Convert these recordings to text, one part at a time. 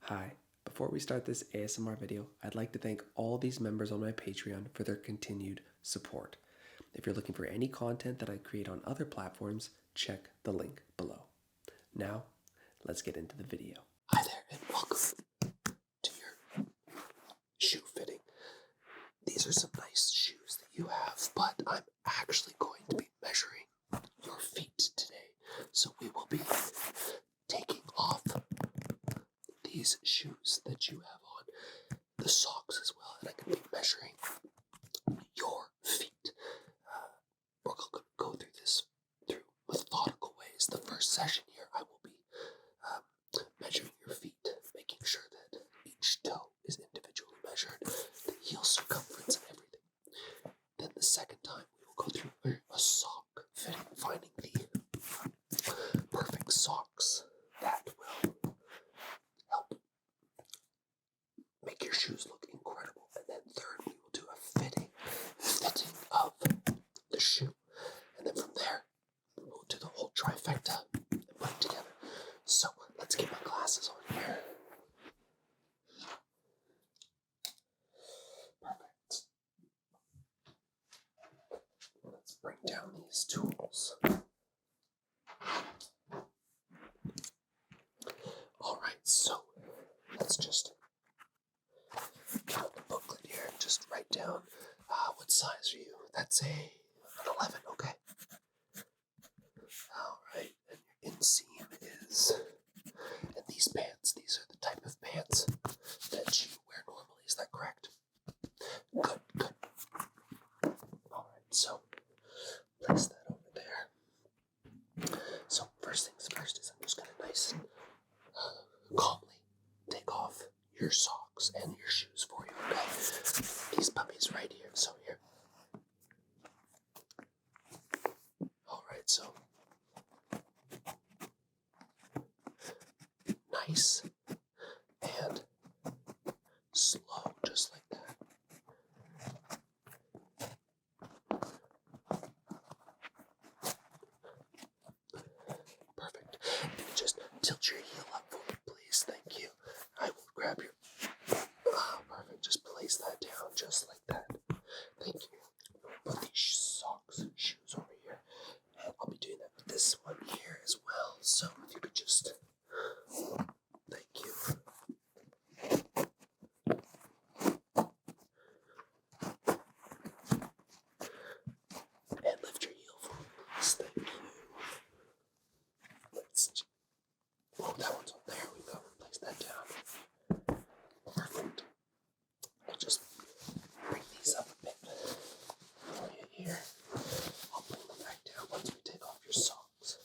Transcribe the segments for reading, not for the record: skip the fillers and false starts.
Hi, before we start this ASMR video, I'd like to thank all these members on my Patreon for their continued support. If you're looking for any content that I create on other platforms, check the link below. Now, let's get into the video. Hi there, and welcome to your shoe fitting. These are some nice shoes that you have, but I'm actually going to be measuring your feet today. So we will be taking off these shoes that you have on, the socks as well, and I can be measuring your feet. We're going to go through this through methodical ways. The first session here, I will be measuring your feet, making sure that each toe is individually measured, the heel circumference and everything. Then the second time, we will go through a sock fitting, finding the perfect socks that will help make your shoes look incredible. And then third, we will do a fitting of the shoe. And then from there, we'll do the whole trifecta and put it together. So let's get my glasses on here. Perfect. Let's bring down these tools. Alright, so let's just get out the booklet here and just write down what size are you? That's an 11, okay. Alright, and your inseam is, and these pants, these are the type of pants that you wear normally, is that correct? Good, good. Alright, so place that over there. So first things first is I'm just going to nice and calmly take off your socks and your shoes for you, okay? These puppies right here, so here. Alright, so nice and slow, just like that. Perfect. And just tilt your heel up for me, please. Thank you. I will grab your... perfect. Just place that down, just like that. Thank you. Put these socks and shoes over here. And I'll be doing that with this one here as well. So if you could just... Thank you. And lift your heel for me, please. Thank you. Oh, that one's on there. We go. Place that down. Perfect. I'll just bring these up a bit for you here. I'll bring them back down once we take off your socks.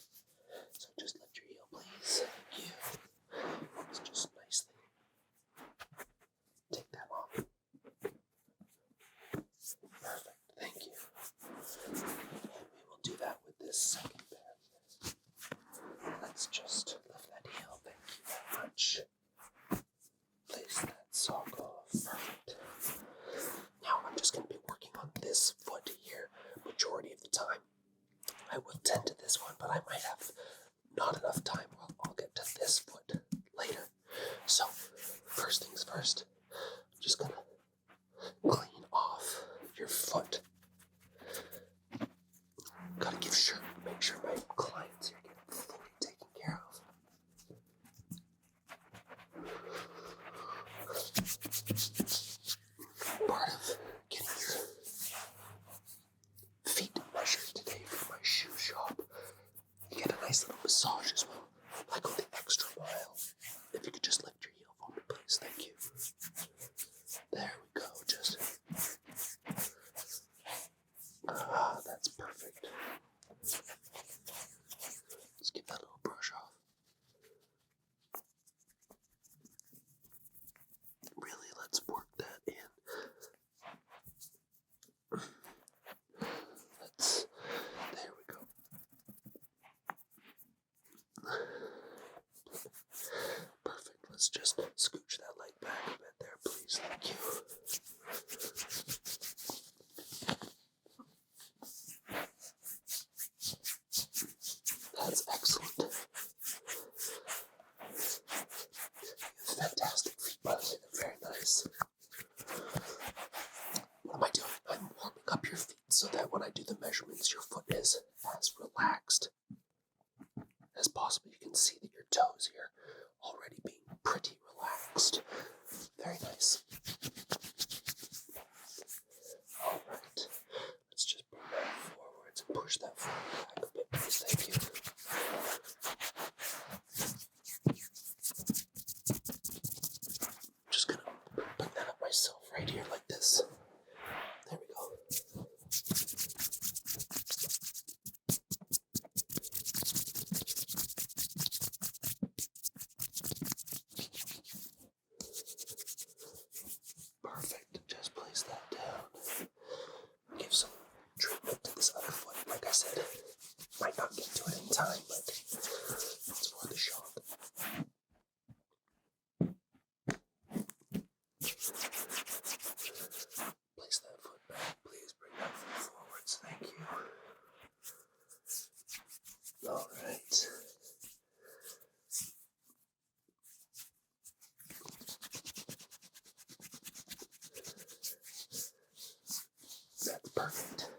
So just lift your heel, please. Thank you. Let's just nicely take that off. Perfect. Thank you. And we will do that with this second pair. Let's just lift that heel. Thank you very much. Place that sock off. Perfect. Now I'm just going to be working on this foot here majority of the time. I will tend to this one, but I might have not enough time. I'll get to this foot later. So, first things first, I'm just going to clean off your foot. Gotta make sure my clients are getting fully taken care of. Part of getting your feet measured today from my shoe shop, you get a nice little massage as well. I go the extra mile. If you could just lift your heel for me, please. Thank you. There we go. Just that's perfect. Let's get that little brush off. Really, let's work that in. There we go. Perfect. Let's just scooch that leg back a bit there, please. Thank you. That's excellent. Fantastic. time, but it's for the shock. Place that foot back, please. Bring that foot forwards. Thank you. All right. That's perfect.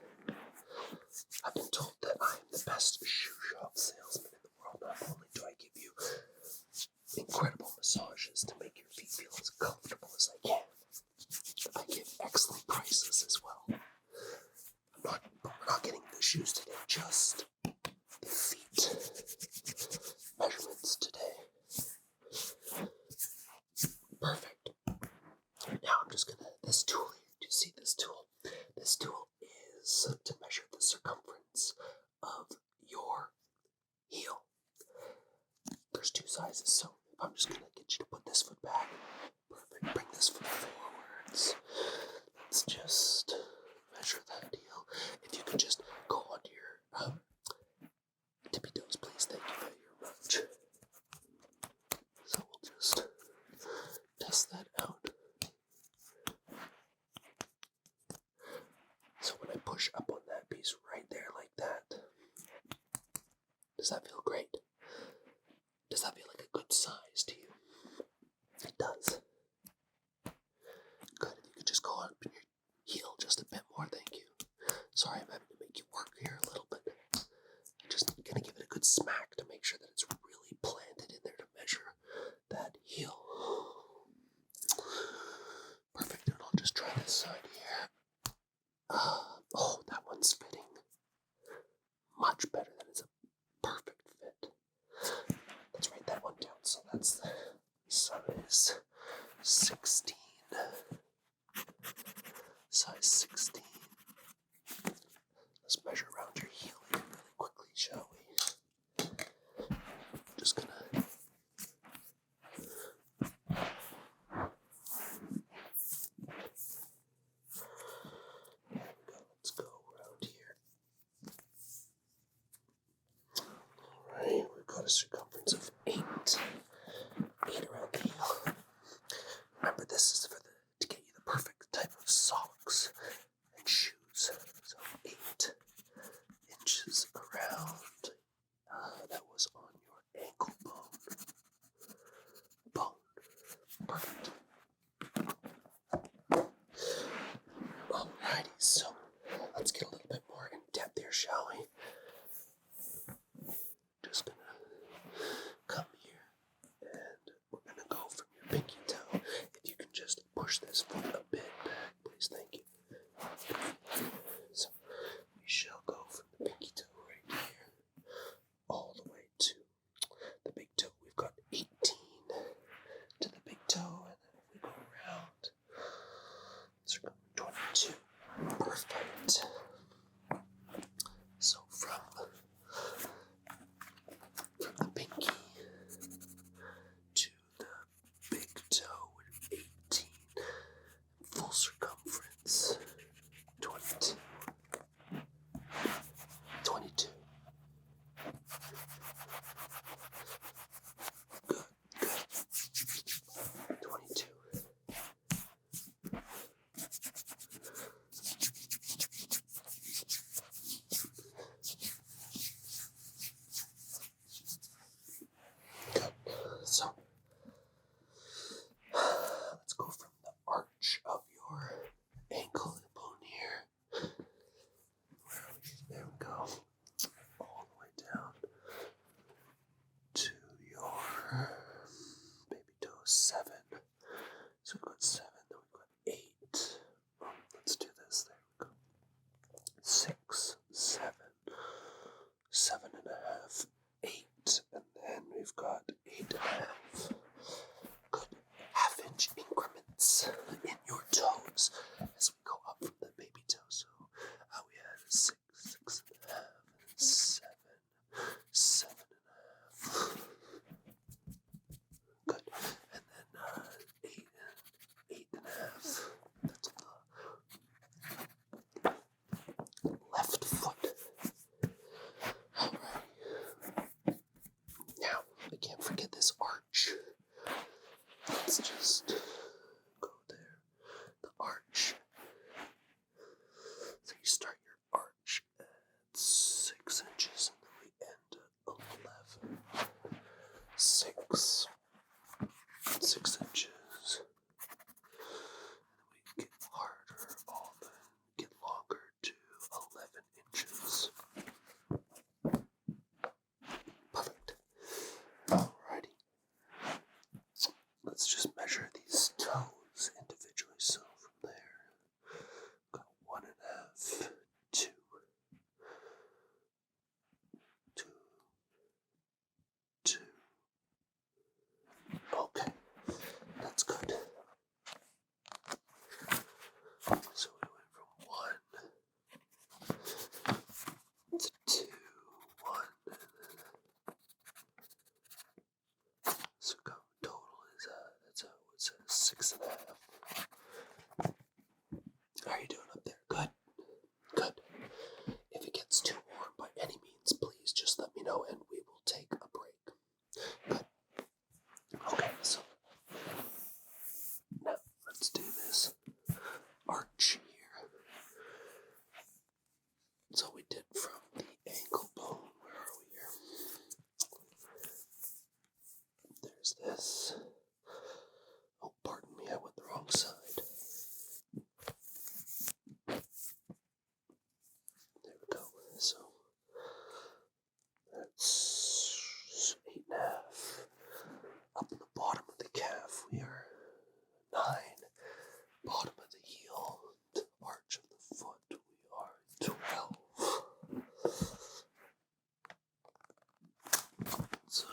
I've been told that I am the best shoe shop salesman in the world. Not only do I give you incredible massages to make your feet feel as comfortable as I can, I give excellent prices as well. But we're not getting the shoes today, just the feet measurements today. Perfect. Now I'm just gonna, this tool here, do you see this tool? This tool is to measure the circumference of your heel. There's two sizes, so I'm just gonna get you to put this foot back. Perfect. Bring this foot forwards. Let's just measure that heel. If you could just go onto your tippy toes, please. Thank you very much. So we'll just test that out. So when I push up on that piece right there like that, does that feel great? Does that feel like a good size to you? It does. Good. If you could just go on your heel just a bit more, thank you. Sorry, I'm having to make you work here a little bit. I'm just gonna give it a good smack to make sure that it's really planted in there to measure that heel. Perfect. And I'll just try this side here. Oh, that one's fitting much better. That is a perfect fit. Let's write that one down. So that's the size 16. Size 16. Let's measure around your heel here really quickly, shall we? Just gonna let's go around here. Alright, we've got a circumference of 8. 8 around the heel. Remember, this is for to get you the perfect type of socks and shoes. So 8 inches around. That was on your ankle bone. Perfect. Alrighty, so let's get a little bit more in depth here, shall we? Just gonna come here and we're gonna go from your pinky toe. If you can just push this foot a bit back, please, thank you. So we shall go from the pinky toe right here all the way to the big toe. We've got 18 to the big toe, and then if we go around, so we're going 22. Perfect. So from the pinky to the big toe with 18, full circumference 22. 22. Good, good. 22. Good. So, let's go from the arch of your ankle bone here. Where are we? There we go. All the way down to your baby toe 7. So we've got 7, then we've got 8. Let's do this. There we go. 6, 7, 7.5, 8, and then we've got 8.5. Good half-inch increments in your toes as we go up from the baby toe. So we had 6, 6.5, 7, 7.5. Good. And then 6.5. How are you doing up there? Good. Good. If it gets too warm by any means, please just let me know and we will take a break. Good. Okay, so now let's do this arch here. So we did from the ankle bone. Where are we here? There's this. Oh, pardon me, I went the wrong side. There we go. So that's 8.5. Up in the bottom of the calf, we are 9. Bottom of the heel, the arch of the foot, we are 12. So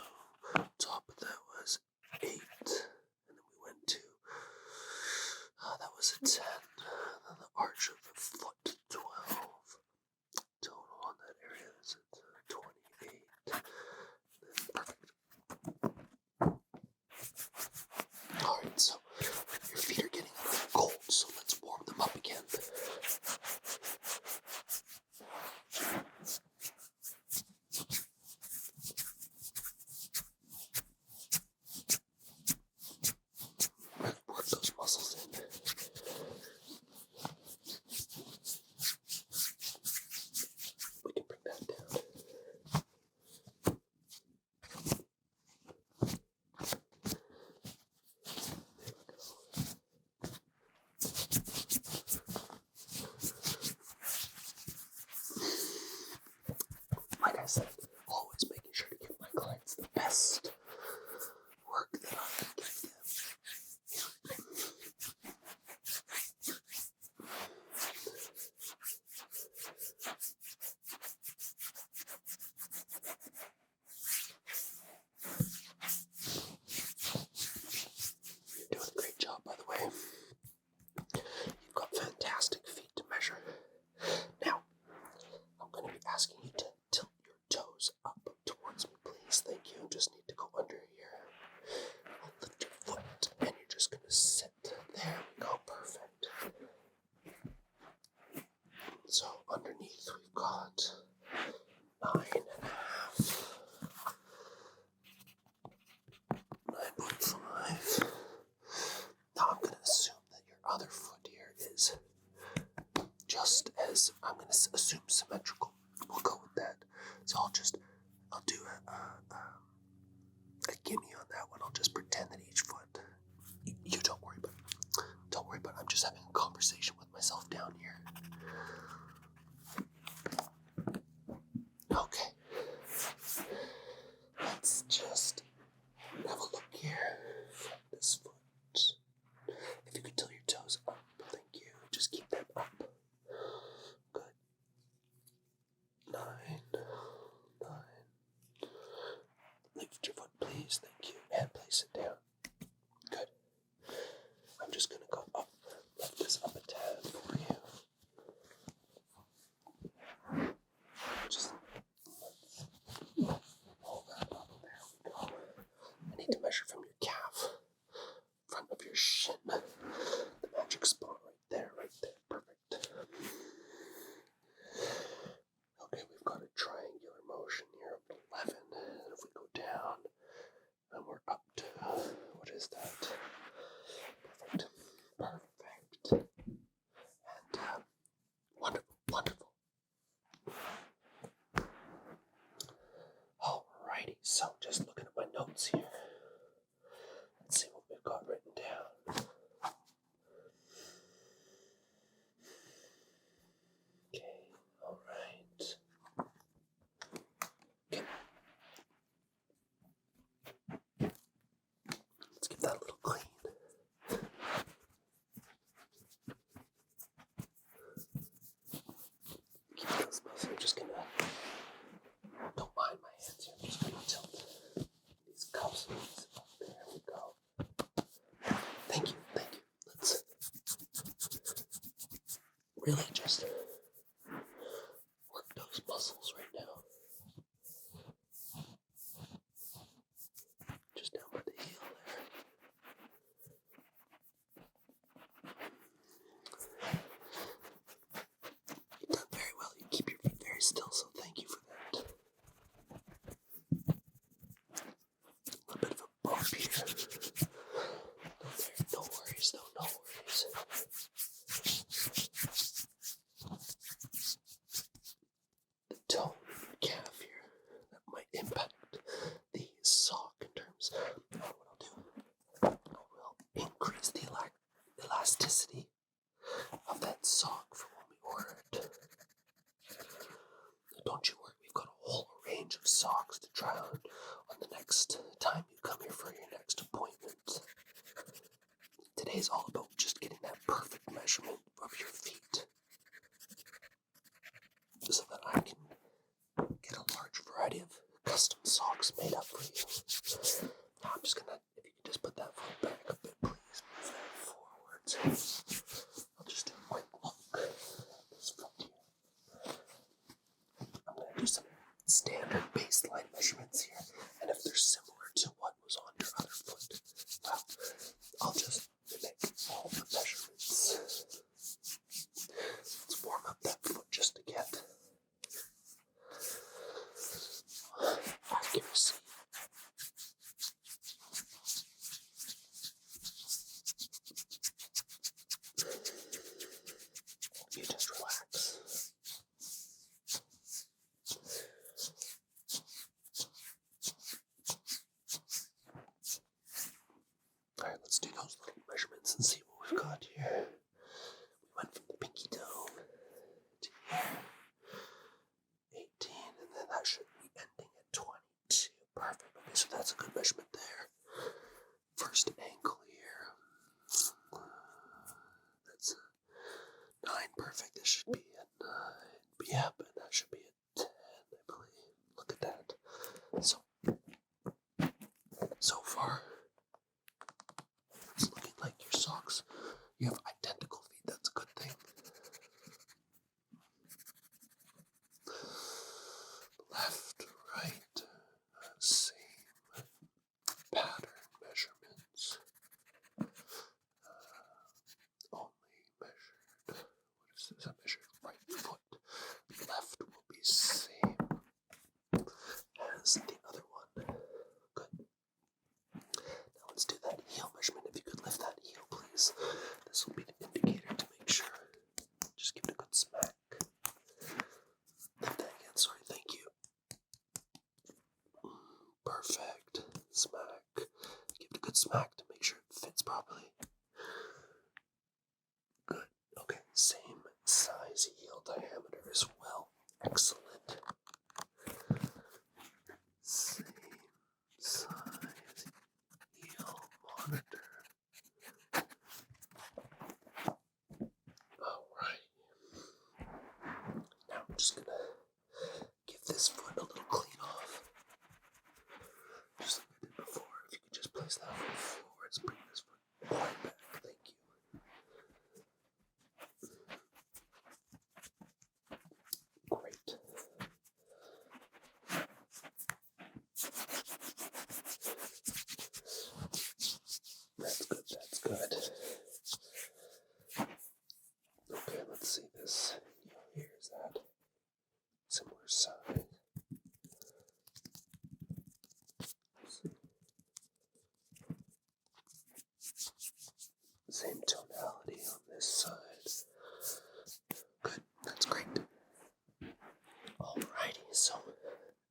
top of that was 8, and then we went to, that was a 10, and then the arch of the foot, 12. Total on that area is at 28. Perfect. Alright, so your feet are getting a little cold, so let's warm them up again. Work those muscles in. We can bring that down. Like I said, always making sure to give my clients the best work that I can give them. You're doing a great job, by the way. You've got fantastic feet to measure. Now, I'm going to be asking you to tilt your toes up towards me, please. Thank you. Just need to go under here. I'll lift your foot, and you're just going to sit. There we go. Perfect. So underneath we've got 9.5. 9.5. Now I'm going to assume that your other foot here is just as, I'm going to assume symmetrical. We'll go with that. So I'll do a gimme on that one. I'll just pretend that each foot, you don't worry about it. Don't worry about it. I'm just having a conversation with myself down here. Okay. Let's just have a look here. This foot. If you could tilt your toes up, thank you. Just keep them up. Good. 9. Lift your foot, please. Thank you. And place it down. Good. I'm just going to go up. Lift this up a tad for you. Just hold that up. There we go. I need to measure from your calf, front of your shin, the magic spot right there. Perfect. Okay, we've got a triangular motion here of 11, and if we go down, and we're up to, what is that? Perfect. And, wonderful. Alrighty, so just looking at my notes here. Let's see what we've got written down. Okay, alright. Okay. Let's give that a little clean. Keep those muscles. I'm just gonna, don't mind my hands here. I'm just gonna tilt these cuffs. There we go. Thank you. Let's really just work those muscles right now. Just down by the heel there. worries, though, no worries. The tone of your calf here, that might impact the sock in terms of what I'll do. I will increase the elasticity of that sock for when we order it. Don't you worry, we've got a whole range of socks to try on the next time you come here for your next appointment. Today's all about just getting that perfect measurement of your feet so that I can get a large variety of custom socks made up for you. Now I'm just gonna, if you could just put that foot back a bit, please. Move that forwards. I'll just do a quick look at this foot here. I'm gonna do some standard baseline measurements here, and if they're similar to what was on your other foot, well, I'll just mimic all the measurements. Let's warm up that foot just to get accuracy. You just relax. Alright, let's do those little measurements and see what we've got here. We went from the pinky toe to here, 18, and then that should be ending at 22. Perfect. Okay, so that's a good measurement there. First ankle here. That's a 9. Perfect. This should be a 9. Yep, and that should be a 10, I believe. Look at that. So far, it's looking like your socks, you have identical feet. That's a good thing. Left, right, same pattern measurements. Only measured, what is this? I measured right foot. Left will be same as the other one. Good. Now let's do that heel measurement. If you could lift that heel, please. This will be the indicator to make sure. Just give it a good smack. Lift that again. Sorry, thank you. Perfect. Smack. Give it a good smack to make sure it fits properly. Good. Okay. Same size heel diameter as well. Excellent. Same size heel monitor. Alright. Now I'm just gonna give this foot a little clean off. Just like I did before. If you could just place that foot forwards, bring this foot right back. Thank you. Great. That's good, that's good. Okay, let's see this. Here is that. Similar size. Same tonality on this side. Good, that's great. Alrighty, so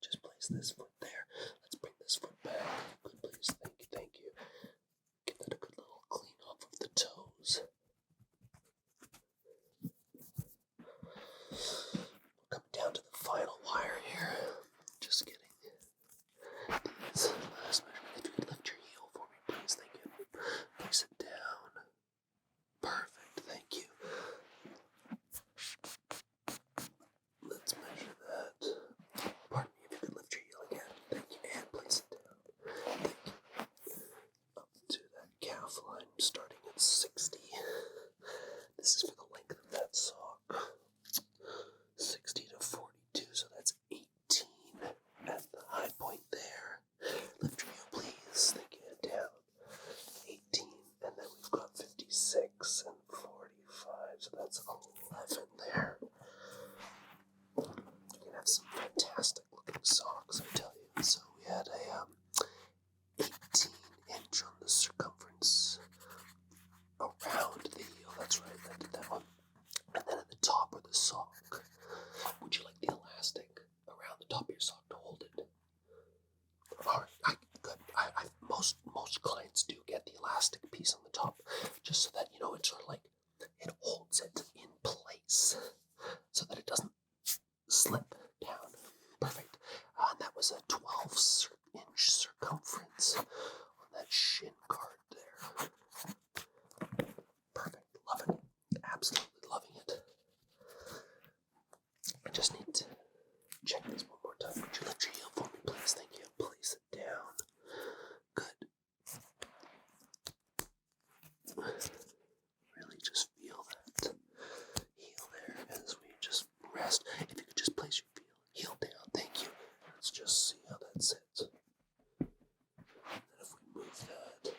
just place this foot there. Let's bring this foot back. Good, please. Thank you. Get that a good little clean off of the toes. We're coming down to the final wire here. Just getting these last measurement. If you could lift your heel for me, please. Thank you. Place it down. Perfect. Thank you. Let's measure that. Pardon me, if you could lift your heel again. Thank you. And place it down. Thank you. Up to that calf line, starting at 60. This is for the length of that sock. 60 to 42, so that's 18 at the high point there. Lift your heel, please. Thank you. Down. 18, and then we've got 56 and 45, so that's 11 there. You can have some fantastic looking socks, I tell you. So we had a 18 inch on the circumference. Oh, top, just so that, it's sort of like it holds it in place so that it doesn't slip down. Perfect. And that was a 12-inch circumference on that shin guard there. Perfect. Loving it. Absolutely loving it. I just need to check this one more time. Would you lift your heel for me, please? Thank you. Place it down. Good. Really just feel that heel there as we just rest. If you could just place your heel down. Thank you. Let's just see how that sits. And then if we move that.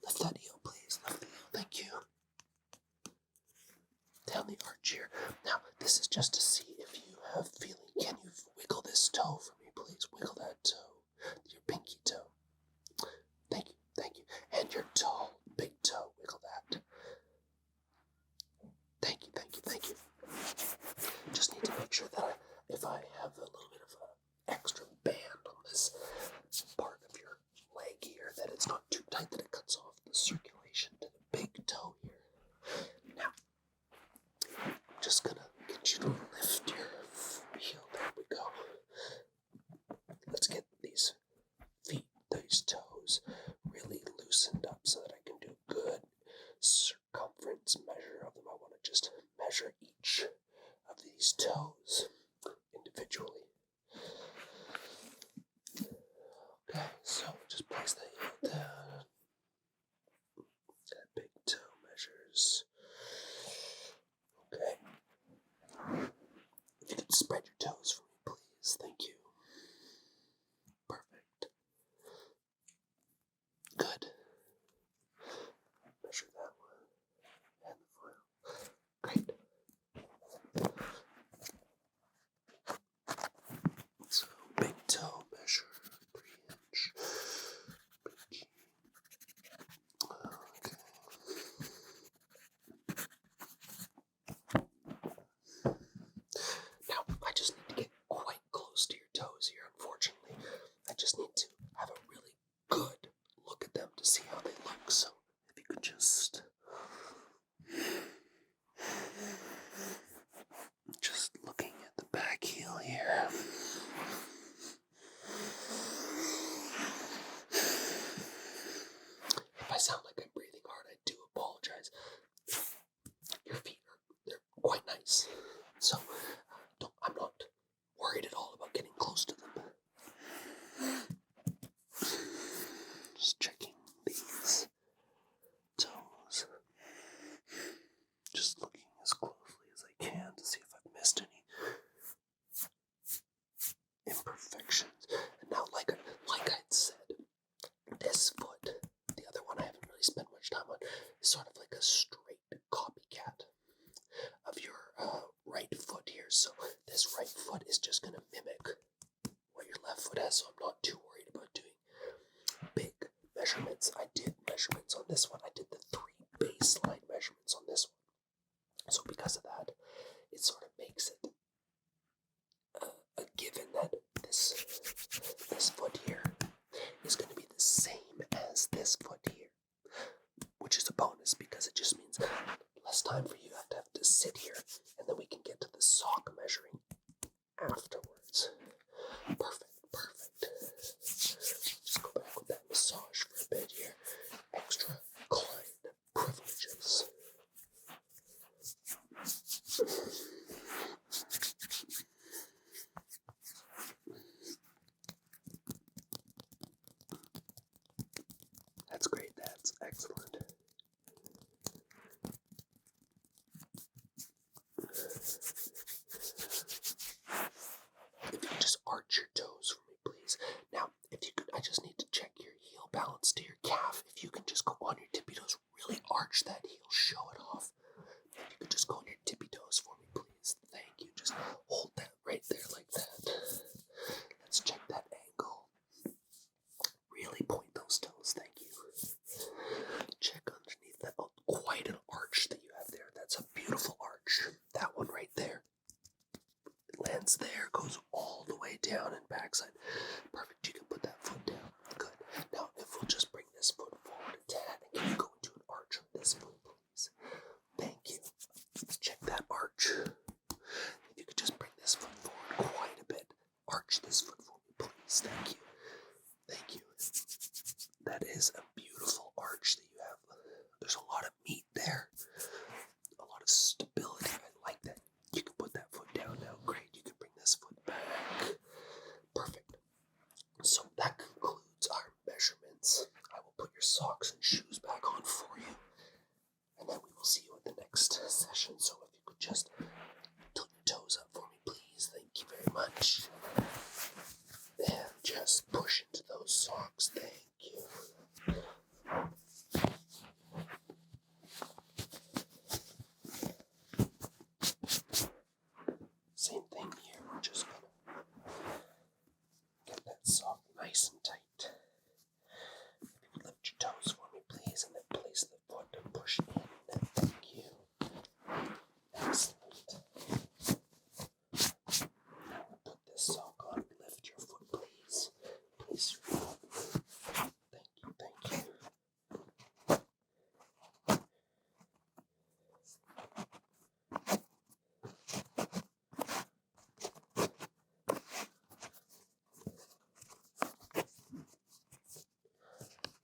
Lift that heel, please. Lift the heel. Thank you. Down the arch here. Now, this is just to see if you have feeling. Can you wiggle this toe for me, please? Wiggle that toe. Your pinky toe. Thank you. Thank you. And your toe. Big toe. Wiggle that. Thank you. Thank you. Thank you. Just need to make sure that if I have a little bit of an extra band on this part of your leg here, that it's not too tight that it cuts off the circulation to the big toe here. Now, I'm just gonna get you to lift your heel. There we go. Let's get these feet, these toes, really loosened up so that I can do a good circumference measure of them. I want to just measure each of these toes individually. Okay, so just place the heel down. That big toe measures. Okay. If you could spread your toes for me, please. Thank you. Perfect. Good. Measure that one. And the foil. Great. So, big toe measure, 3-inch. Pinky. Okay. Now, I just need to get quite close to your toes here, unfortunately. I just need to have a really good look at them to see how they look. So, if you could just looking at the back heel here. If I sound like I'm breathing hard, I do apologize. Your feet they're quite nice. So, I'm not worried at all about getting close to them. Just checking these toes. Just looking as closely as I can to see if I've missed any imperfections. And now, like I'd said, this foot, the other one I haven't really spent much time on, is sort of like a straight copycat of your right foot here. So this right foot is just going to mimic what your left foot has, so I'm not too worried about doing big measurements. I did measurements on this one. I did the 3 baseline measurements on this one. So because of that, it sort of makes it a given that this foot here is going to be the same as this foot here, which is a bonus because it just means less time for you to have to sit here, and then we can get to the sock measuring afterwards. Perfect, perfect. Just go back with that massage for a bit here. Extra client privileges. That's great, that's excellent. If you could just arch your toes for me, please. Now, if you could, I just need to check your heel balance to your calf. If you can just go on your tippy toes, really arch that heel, show it off. If you could just go on your tippy toes for me, please. Thank you. Just hold that right there like that. Let's check that angle. Really point those toes, thank you. Check underneath that. Oh, quite an arch that you have there. That's a beautiful arch. That one right there. It lands there, goes all the way down and backside. socks and shoes back on for you. And then we will see you at the next session. So if you could just tilt your toes up for me, please. Thank you very much. And just push into those socks. Thank you. Same thing here. We're just gonna get that sock nice and tight. If you could lift your toes for me, please, and then place the foot and push in. Thank you. Excellent. Now we'll put this sock on. Lift your foot, please. Place your foot. Thank you. Thank you.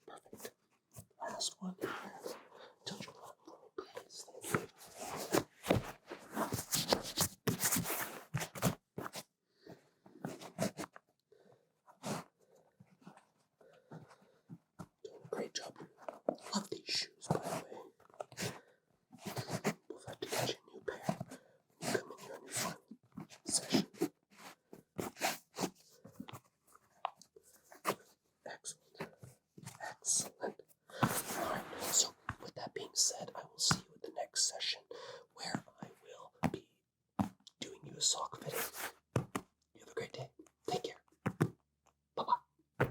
Perfect. Last one here. Tilt your foot for me, please. Thank you. Doing a great job. Love these shoes, by the way. We'll have to get you a new pair when you come in here on your final session. Excellent. Excellent. Alright, so with that being said, I will see you at the next session where I will be doing you a sock fitting. You have a great day. Take care. Bye-bye.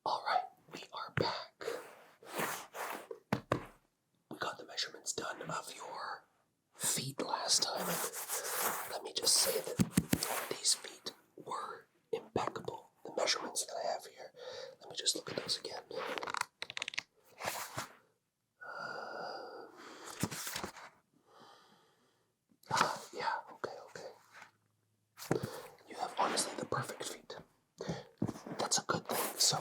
Alright, we are back. We got the measurements done of your feet last time. Let me just say that these feet were impeccable. The measurements that I have here. Let me just look at those again. Yeah, okay. You have honestly the perfect feet. That's a good thing. So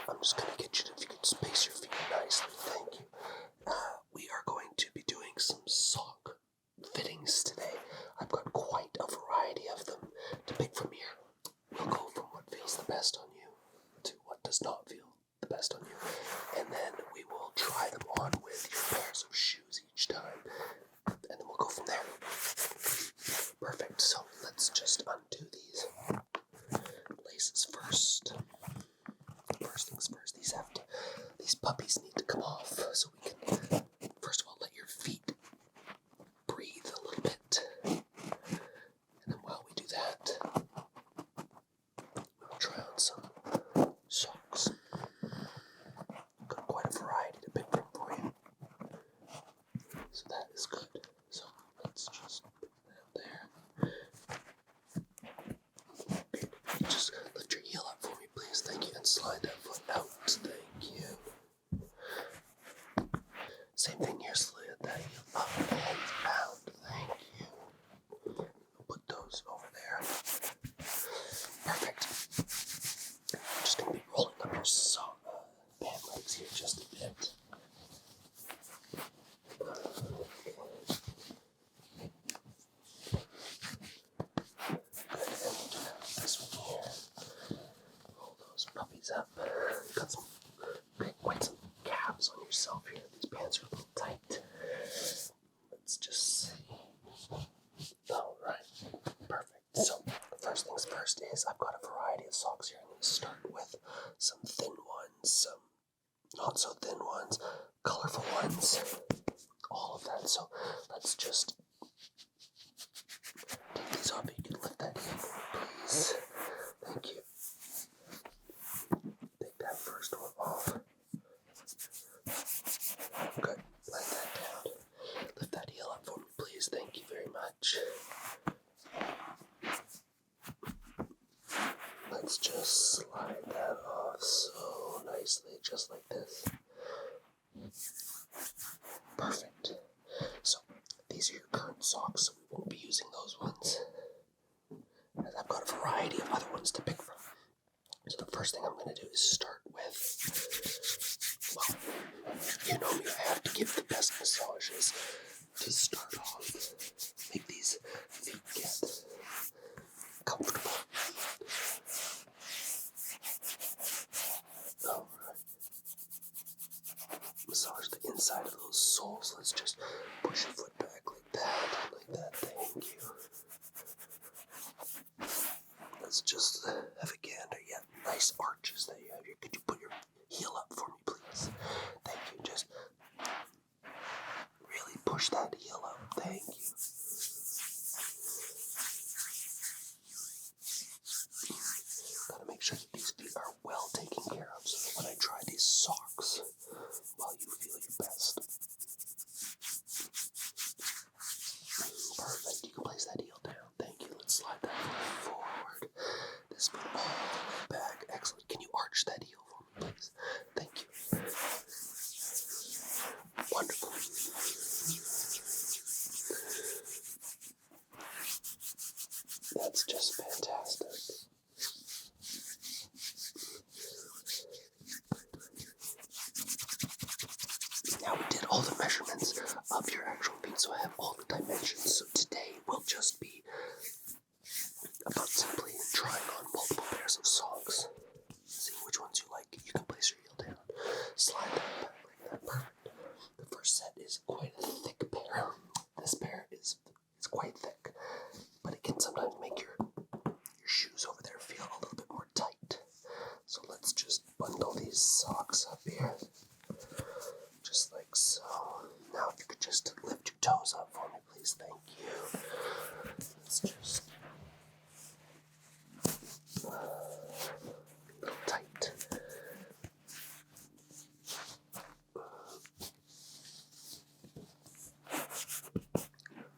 I'm just going to get you to, if you could space your feet nicely. Thank you. We are going to be doing some sock fittings today. I've got quite a variety of them to pick from here. We'll go from what feels the best on you to what does not feel the best on you. And then we will try them on with your pairs of shoes each time. And then we'll go from there. Perfect. So let's just undo these laces first. First things first, these puppies need to come off so we can, first of all, let your feet breathe a little bit. And then while we do that, we'll try on some socks. Got quite a variety to pick from for you. So that is good. So let's just put that there. Just lift your heel up for me, please. Thank you. And slide that foot out. Thank you. Same thing here. Slide that heel up and down. Thank you. We'll put those over there. Perfect. I'm just going to be rolling up your pant legs here just a bit. This one here. Roll those puppies up. Got quite some calves on yourself here. These pants are a little tight. Let's just see. Alright, perfect. So, first things first is I've got a variety of socks here. I'm going to start with some thin ones, some not so thin ones, colorful ones, all of that. So, let's just take these off. You can lift that heel, please. Thank you. Take that first one off. Good. Let that down. Lift that heel up for me, please. Thank you very much. Let's just slide that off so nicely, just like this. Perfect. So, these are your current socks, so we won't be using those ones. As I've got a variety of other ones to pick from. So the first thing I'm going to do is start with, well, you know me, I have to give the best massages to start off. Make these feet get comfortable. Alright. massage the inside of those soles. Let's just push your foot back like that, thank you. Let's just have a gander. Yeah, nice arches that you have here. Could you put your heel up for me, please? Thank you. Just really push that heel up. Thank you. Gotta make sure that these feet are well taken care of so that when I try these socks, well, you feel your best. Perfect. You can place that heel down. Thank you. Let's slide that foot forward. This foot all the way back. Excellent. Can you arch that heel for me, please? Thank you. Wonderful. That's just fantastic. Now we did all the measurements of your actual feet, so I have all the dimensions. So today will just be about simply trying on multiple pairs of socks. See which ones you like. You can place your heel down. Slide that back like that. Perfect. The first set is quite a thick pair. This pair is quite thick, but it can sometimes make your shoes over there feel a little bit more tight. So let's just bundle these socks up here. Just like so. Now if you could just lift your toes up for me, please. Thank you. Let's just be a little tight.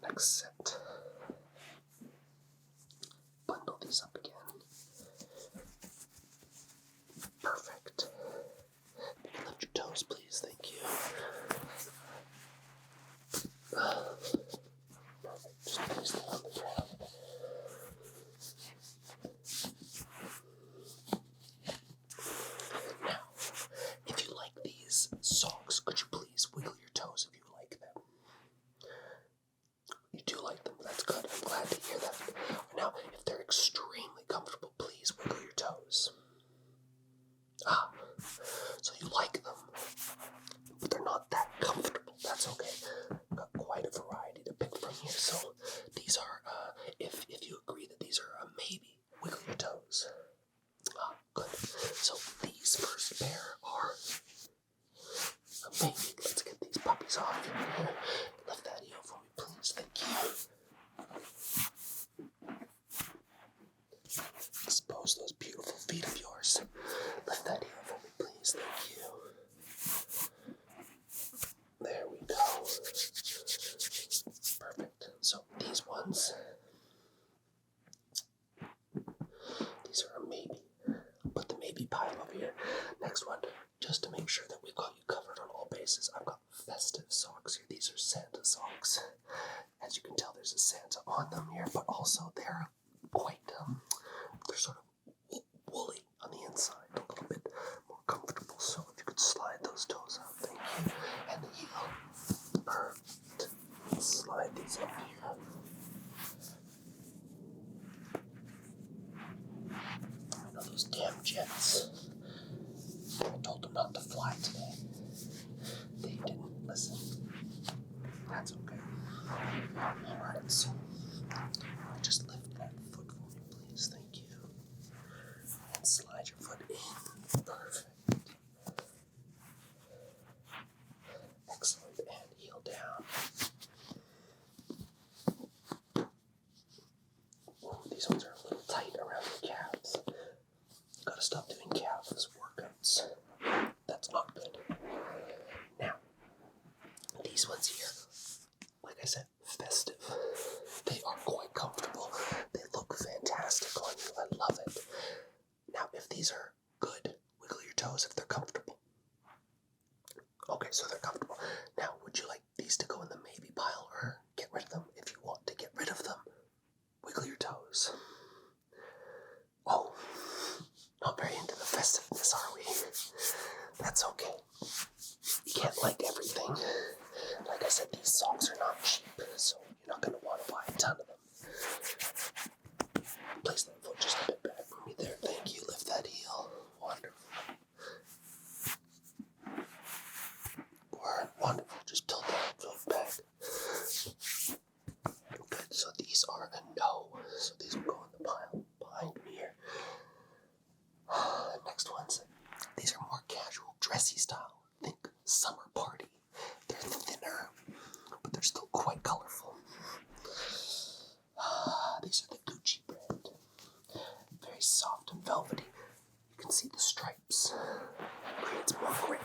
Next set. Bundle these up again. Perfect. You can lift your toes, please. Thank you. Perfect. Just place them on the ground. Now, if you like these socks, could you please wiggle your toes if you like them? You do like them. That's good. I'm glad to hear that. Now, if they're extremely comfortable, please wiggle your toes. So you like them, but they're not that comfortable. That's okay. I've got quite a variety to pick from here. So these are, if you agree that these are a maybe, wiggle your toes. Good. So these first pair are a maybe. Let's get these puppies off here. Lift that heel for me, please. Thank you. Expose those beautiful feet of yours. Lift that heel for me, please. Thank you. There we go. Perfect. So these ones, these are a maybe. Put the maybe pile over here. Next one, just to make sure that we've got you covered on all bases, I've got festive socks here. These are Santa socks. As you can tell, there's a Santa on them here, but also they're quite, they're sort of woolly on the inside, a little bit more comfortable. So if you could slide those toes out, thank you. And the heel. Perfect. Slide these up here. I know those damn jets. I told them not to fly today. They didn't listen. That's okay. Alright, so just lift that foot for me, please. Thank you. And slide your foot in. Perfect. Excellent. And heel down. These ones are a little tight around the calves. Gotta stop doing calves workouts. That's not good. Now, these ones here, like I said, festive. They are quite comfortable. They look fantastic on you. I love it. Now, if these are good, wiggle your toes if they're comfortable. Okay, so they're comfortable. Now, would you like these to go in the maybe pile or get rid of them? If you want to get rid of them, wiggle your toes. Oh, not very into the festiveness, are we? That's okay. You can't like everything. Like I said, these socks are not cheap, so you're not going to want to buy a ton of them. Place that foot just a bit back for me there. Thank you. Lift that heel. Wonderful. next ones, these are more casual, dressy style. Think summer party. They're thinner, but they're still quite colorful. These are the Gucci brand. Very soft and velvety. You can see the stripes. Creates more grip.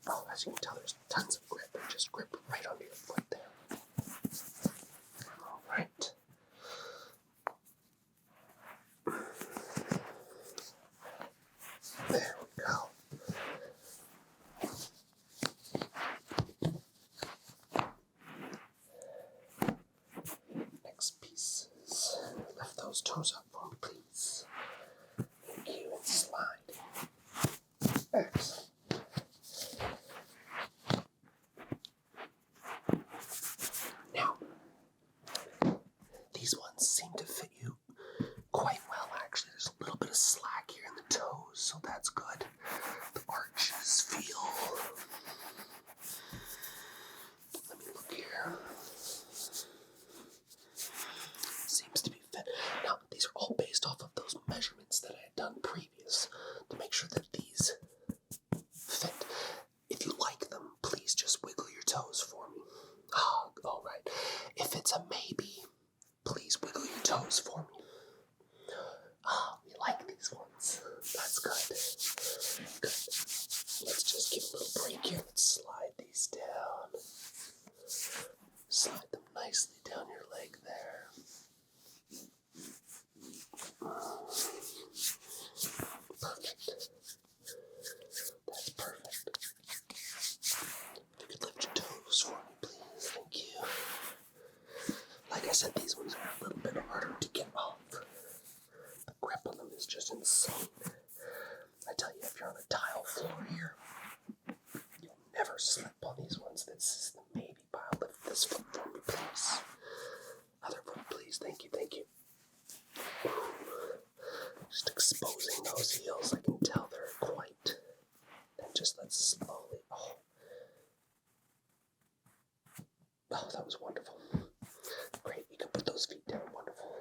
Oh, as you can tell, there's tons of grip. Just grip right onto your foot there. Alright. There we go. Next pieces. Lift those toes up for me, please. Thank you, and slide. Excellent. Now, these ones seem to fit you quite well, actually. There's a little bit of slack here in the toes, so that's good. The arches feel... Let me look here. Seems to be fit. Now, these are all based off of those measurements that I had done previous to make sure that these fit. If you like them, please just wiggle your toes for me. Ah, all right. If it's a maybe, please wiggle your toes for me. Ah, we like these ones. That's good. Good. Let's just give a little break here. Let's slide these down. Slide them nicely down your leg there. Perfect. That's perfect. If you could lift your toes for me, please. Thank you. Like I said, these ones are a little bit harder to get off. The grip on them is just insane. I tell you, if you're on a tile floor here, you'll never slip on these ones. This is the maybe pile. Lift this foot for me, please. Other foot, please. Thank you, thank you. Just exposing those heels. I can tell they're quite. And just let's slowly. Oh, that was wonderful. Great, you can put those feet down. Wonderful.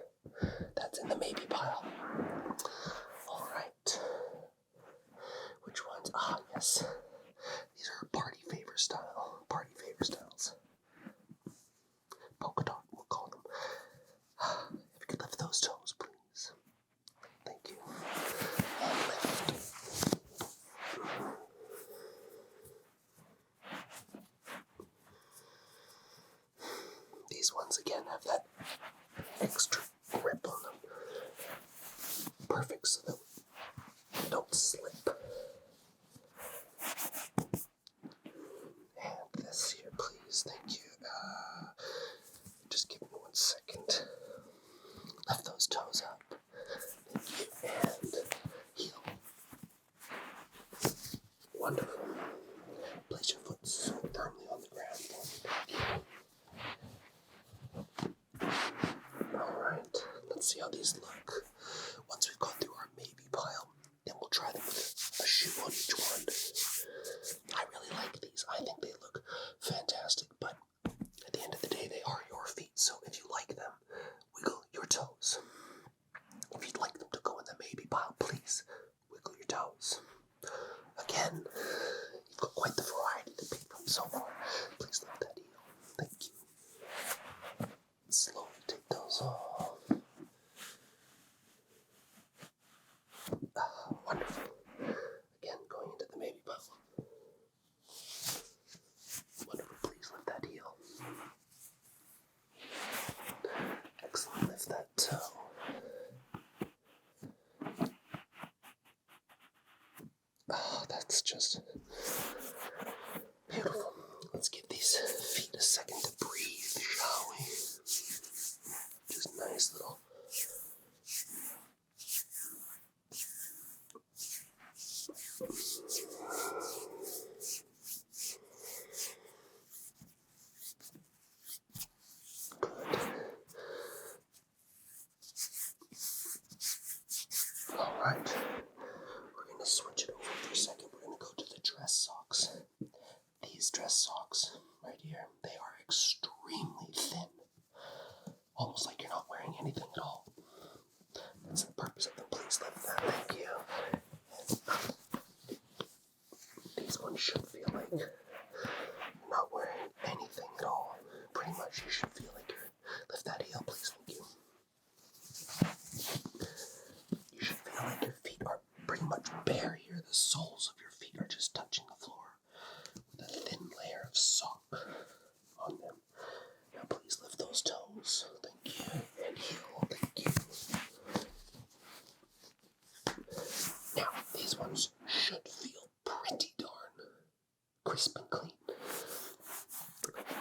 That's in the maybe pile. All right. Which ones? Ah, yes. These are party favor style. Party favor styles. Polka dot, we'll call them. If you could lift those toes, please. Thank you. And lift. These ones again have that extra grip on them. Perfect, so that they don't slip. And this here, please. Thank you. Just give me 1 second. Lift those toes up. Thank you. And heel. Wonderful. Place your foot so firmly on the ground. Alright, let's see how these look. Once we've gone through our maybe pile, then we'll try them with a shoe on each one. I really like these. I think they look fantastic, but at the end of the day, they are your feet. So if you like them, wiggle your toes. If you'd like them to go in the maybe pile, please wiggle your toes. Again, you've got quite the variety to pick from so far. Please lift that heel. Thank you. Slowly take those off. Wonderful. Again, going into the maybe pile. Wonderful. Please lift that heel. Excellent. Lift that toe. Oh, that's just beautiful. Let's give these feet a second to breathe, shall we? Just nice little. Alright, we're going to switch it over for a second. We're going to go to the dress socks. These dress socks right here, they are extremely thin. Almost like you're not wearing anything at all. That's the purpose of them. Please lift that. Thank you. one should feel like you're not wearing anything at all. Pretty much you should feel like you're... Lift that heel, please. Thank you. You should feel like your feet are pretty much bare here. The soles of your feet are just touching the floor with a thin layer of sock on them. Now please lift those toes. Thank you. And heel. Thank you. Now, these ones should feel pretty darn crisp and clean.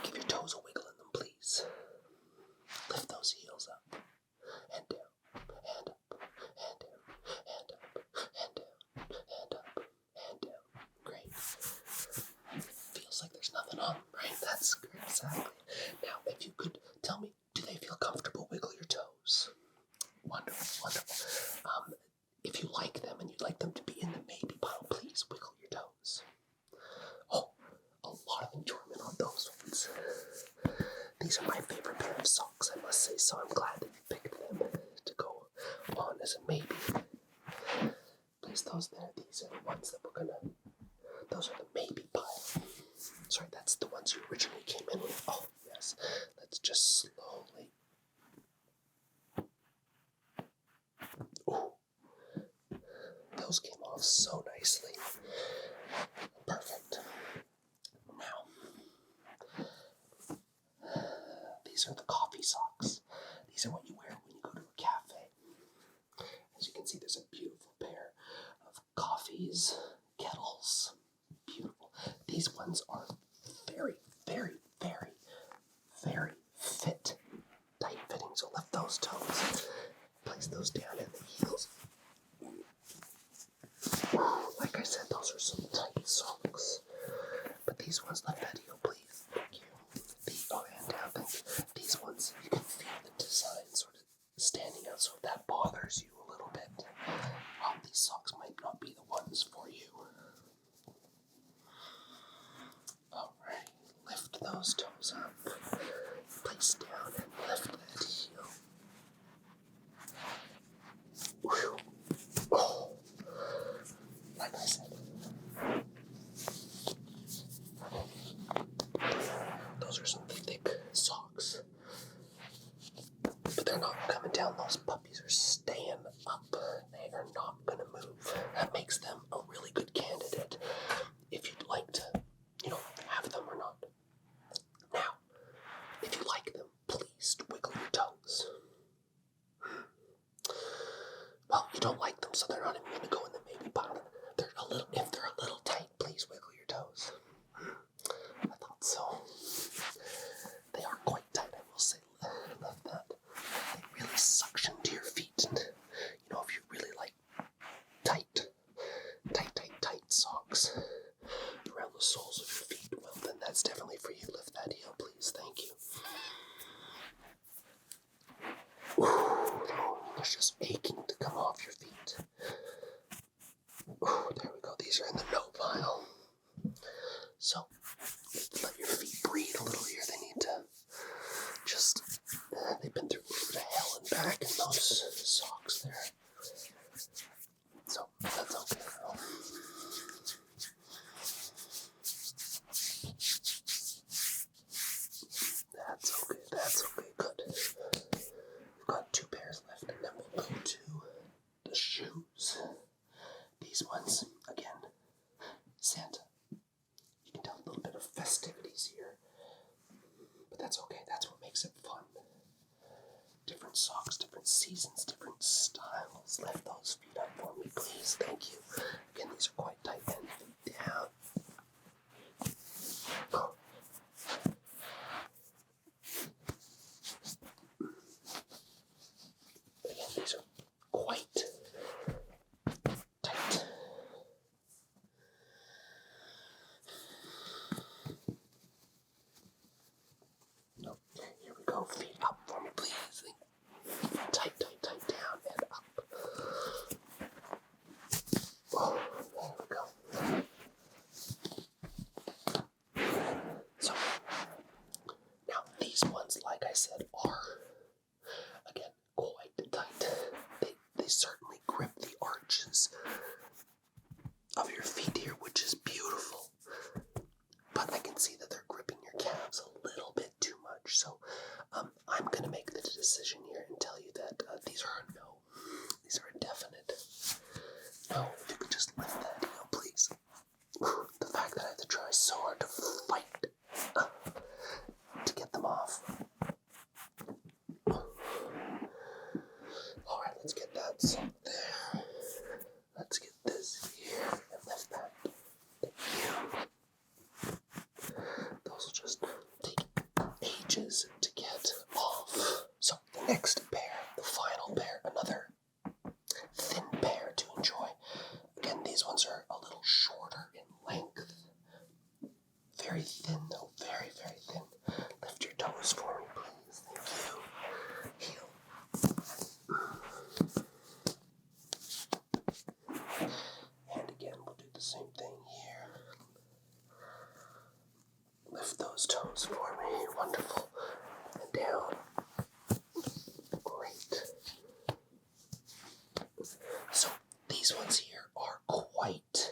Give your toes a wiggle in them, please. Lift those heels up and down, and up, and down, and up, and down, and up, and down. Great. Feels like there's nothing on them, right? That's great, exactly. Now, if you could tell me, do they feel comfortable? Wiggle your toes. Wonderful, wonderful. If you like them and you'd like them to be in the maybe pile, please wiggle your toes. Oh, a lot of enjoyment on those ones. These are my favorite pair of socks, I must say, so I'm glad that you picked them to go on as a maybe. Place those there. These are the ones that we're gonna... Those are the maybe pile. Sorry, that's the ones you originally came in with. Oh, yes. Let's just slowly... Ooh. Those came off so nicely. Perfect. Now, these are the coffee socks. These are what you wear when you go to a cafe. As you can see, there's a beautiful pair of coffees, kettles. Beautiful. These ones are very, very, very, very fit. Tight fitting. So lift those toes. Place those down in the heels. Like I said, those are some tight socks. But these ones, lift that heel, please. Thank you. And down. Thank you. These ones, you can feel the design sort of standing out. So if that bothers you a little bit, well, these socks might not be the ones for you. Alright, lift those toes up. Place down and lift that heel. Whew. Oh. Like I said, those are some thick socks. But they're not coming down. Those puppies are staying up. They are not going to move. That makes them a really good candidate if you'd like to, have them or not. Now, if you like them, please wiggle your toes. Well, you don't like them, so they're not even going to go in the maybe pile. If they're a little tight, please wiggle your toes. I thought so. They are quite tight, I will say. Love that. They really suction to your feet. And, if you really like tight socks around the soles of your feet, well, then that's definitely for you. Lift that heel, please. Thank you. Ooh, it's just aching to come off your feet. Ooh, there we go. These are in the no pile. So, let your feet breathe a little here. They need to just... they've been through a little bit of hell and back in those socks there. So, that's okay now. That's okay, good. We've got 2 pairs left, and then we'll go to the shoes. These ones, again, Santa. You can tell a little bit of festivities here, but that's okay. That's what makes it fun. Different socks, different seasons, different styles. Lift those feet up for me, please. Thank you. Again, these are quite tight and down. Oh. Again, these are quite tight. Okay, here we go. Feet up for me, please. Tight down and up. Oh, there we go. So, now these ones, like I said, are, again, quite tight. They certainly grip the arches of your feet here, which is beautiful. next pair, the final pair, another thin pair to enjoy. Again, these ones are a little shorter in length. Very thin though, very, very thin. Lift your toes for me, please. Thank you. Heel. And again, we'll do the same thing here. Lift those toes for me. Wonderful. And down. Great. So, these ones here are quite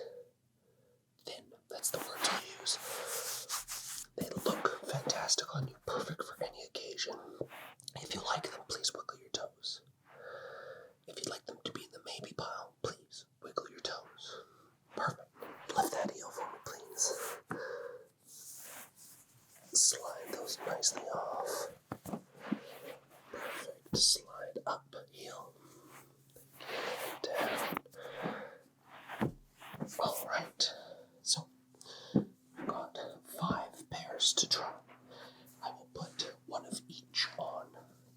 thin. That's the word to use. They look fantastic on you, perfect for any occasion. If you like them, please wiggle your toes. If you'd like them to be in the maybe pile, please wiggle your toes. Perfect. Lift that heel for me, please. Slide those nicely off. Perfect. Slide up, heel. Down. Alright. So, we've got 5 pairs to try. I will put one of each on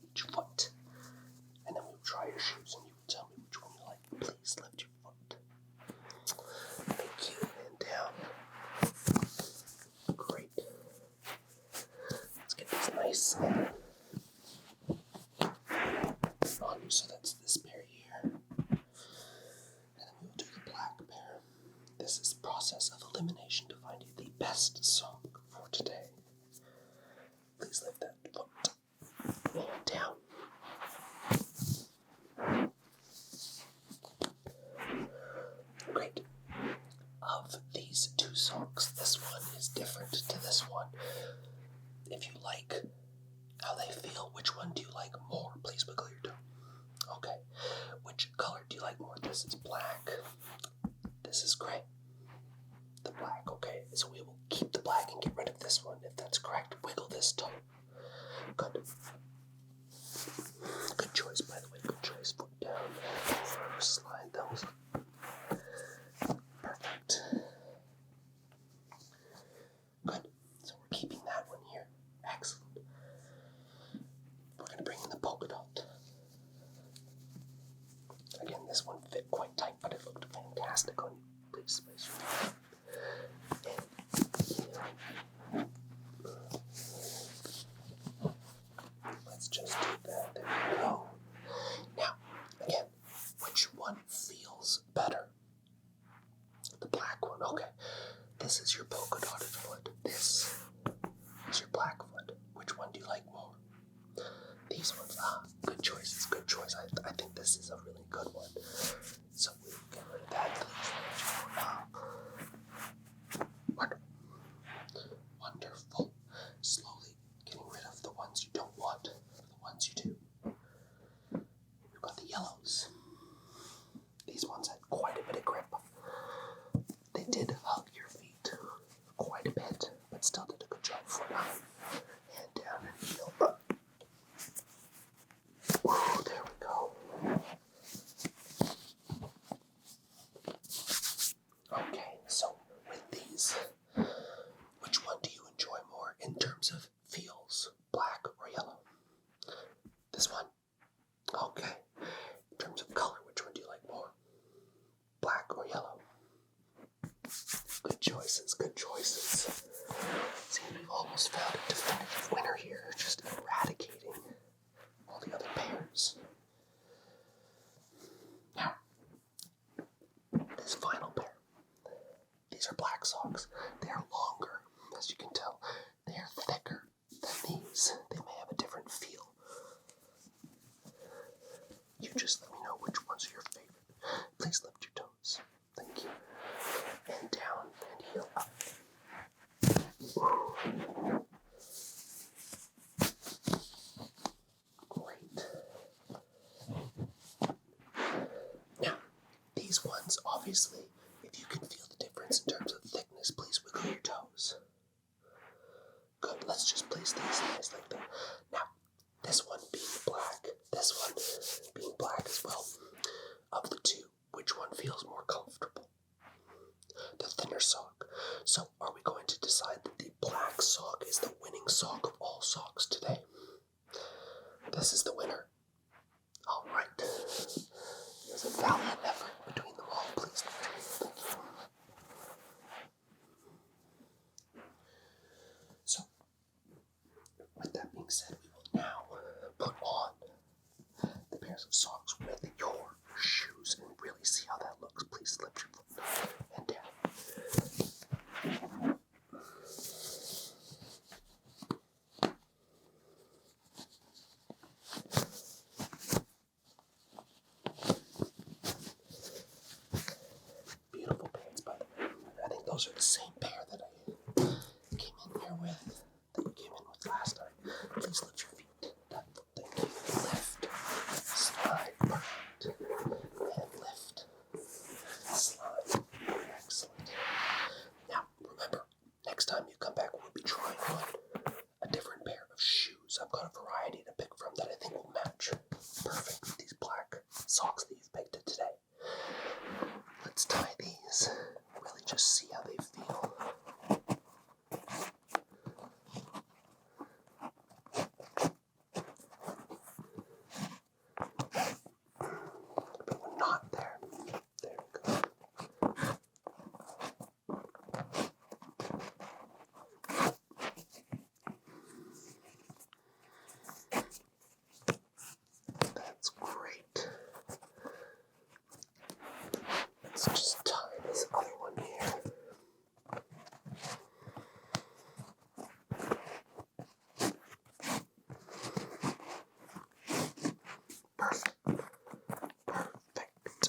each foot. And then we'll try your shoes and you will tell me which one you like. Please lift your foot. Thank you. And down. Great. Let's get these nice on you. So that's this pair here. And then we will do the black pair. This is the process of elimination to find you the best song for today. Please lift that foot. And down. Great. Of these 2 songs, this one is different to this one. If you like how they feel, which one do you like more? Please wiggle your toe. Okay. Which color do you like more? This is black. This is gray. The black, okay. So we will keep the black and get rid of this one. If that's correct, wiggle this toe. Good. Good choice, by the way. Good choice. Foot down. Slide those. Perfect. Good. So we're keeping that one here. Excellent. We're going to bring in the polka dot. Again, this one fit quite tight, but it looked fantastic on you. Please place your hand. Let's just do that. There we go. Now, again, which one feels better? The black one. Okay. This is your polka dotted foot. This is your black foot. Which one do you like more? These ones. Good choices. Good choice. I think this is a really good one. So we'll get rid of that. Wonderful. Slowly getting rid of the ones you don't want, the ones you do. We've got the yellows. These ones had quite a bit of grip. They did hug your feet quite a bit, but still did a good job for now. Hand down and heel up. Woo, there we go. Okay, so with these, which one do you enjoy more in terms of feels, black or yellow? This one? Okay. In terms of color, which one do you like more? Black or yellow? Good choices, good choices. See, we've almost found a definitive winner here, just eradicating all the other pairs. Now, this final pair. These are black socks. They are longer, as you can tell. They are thicker than these. They may have a different feel. You just let me know which ones are your favorite. Please lift your toes. Thank you. And down and heel up. Woo. Great. Now, these ones, obviously, if you can feel the difference in terms of thickness, please wiggle your toes. Good, let's just place these nice like that. Now, this one being black, this one being black as well. Of the two, which one feels more comfortable? The thinner sock. So, are we going to decide that the black sock is the winning sock of all socks today? This is the winner. and down. Beautiful pants, by the way. I think those are the same pair that I came in here with, that you came in with last time. Please lift your feet. That foot, thank you. Lift, slide, perfect. And lift, slide. Excellent. Now, remember, next time you come back, we'll be trying on a different pair of shoes. I've got a variety to pick from that I think will match perfect with these black socks that you've picked today. Let's tie these. Really just see how they feel. But we're not there. There we go. That's great. Let's just tie this other one here. Perfect. Perfect.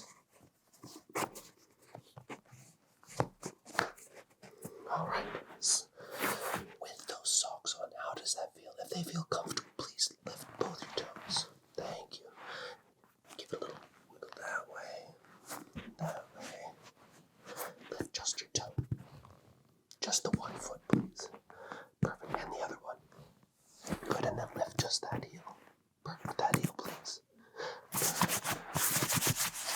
All right. With those socks on, how does that feel? If they feel comfortable, please lift both your toes. Thank you. Give it a little wiggle that way. That way. Lift just your toe. Just the one foot, please. Perfect. And the other one. Good. And then lift just that heel. Perfect. That heel, please. Perfect.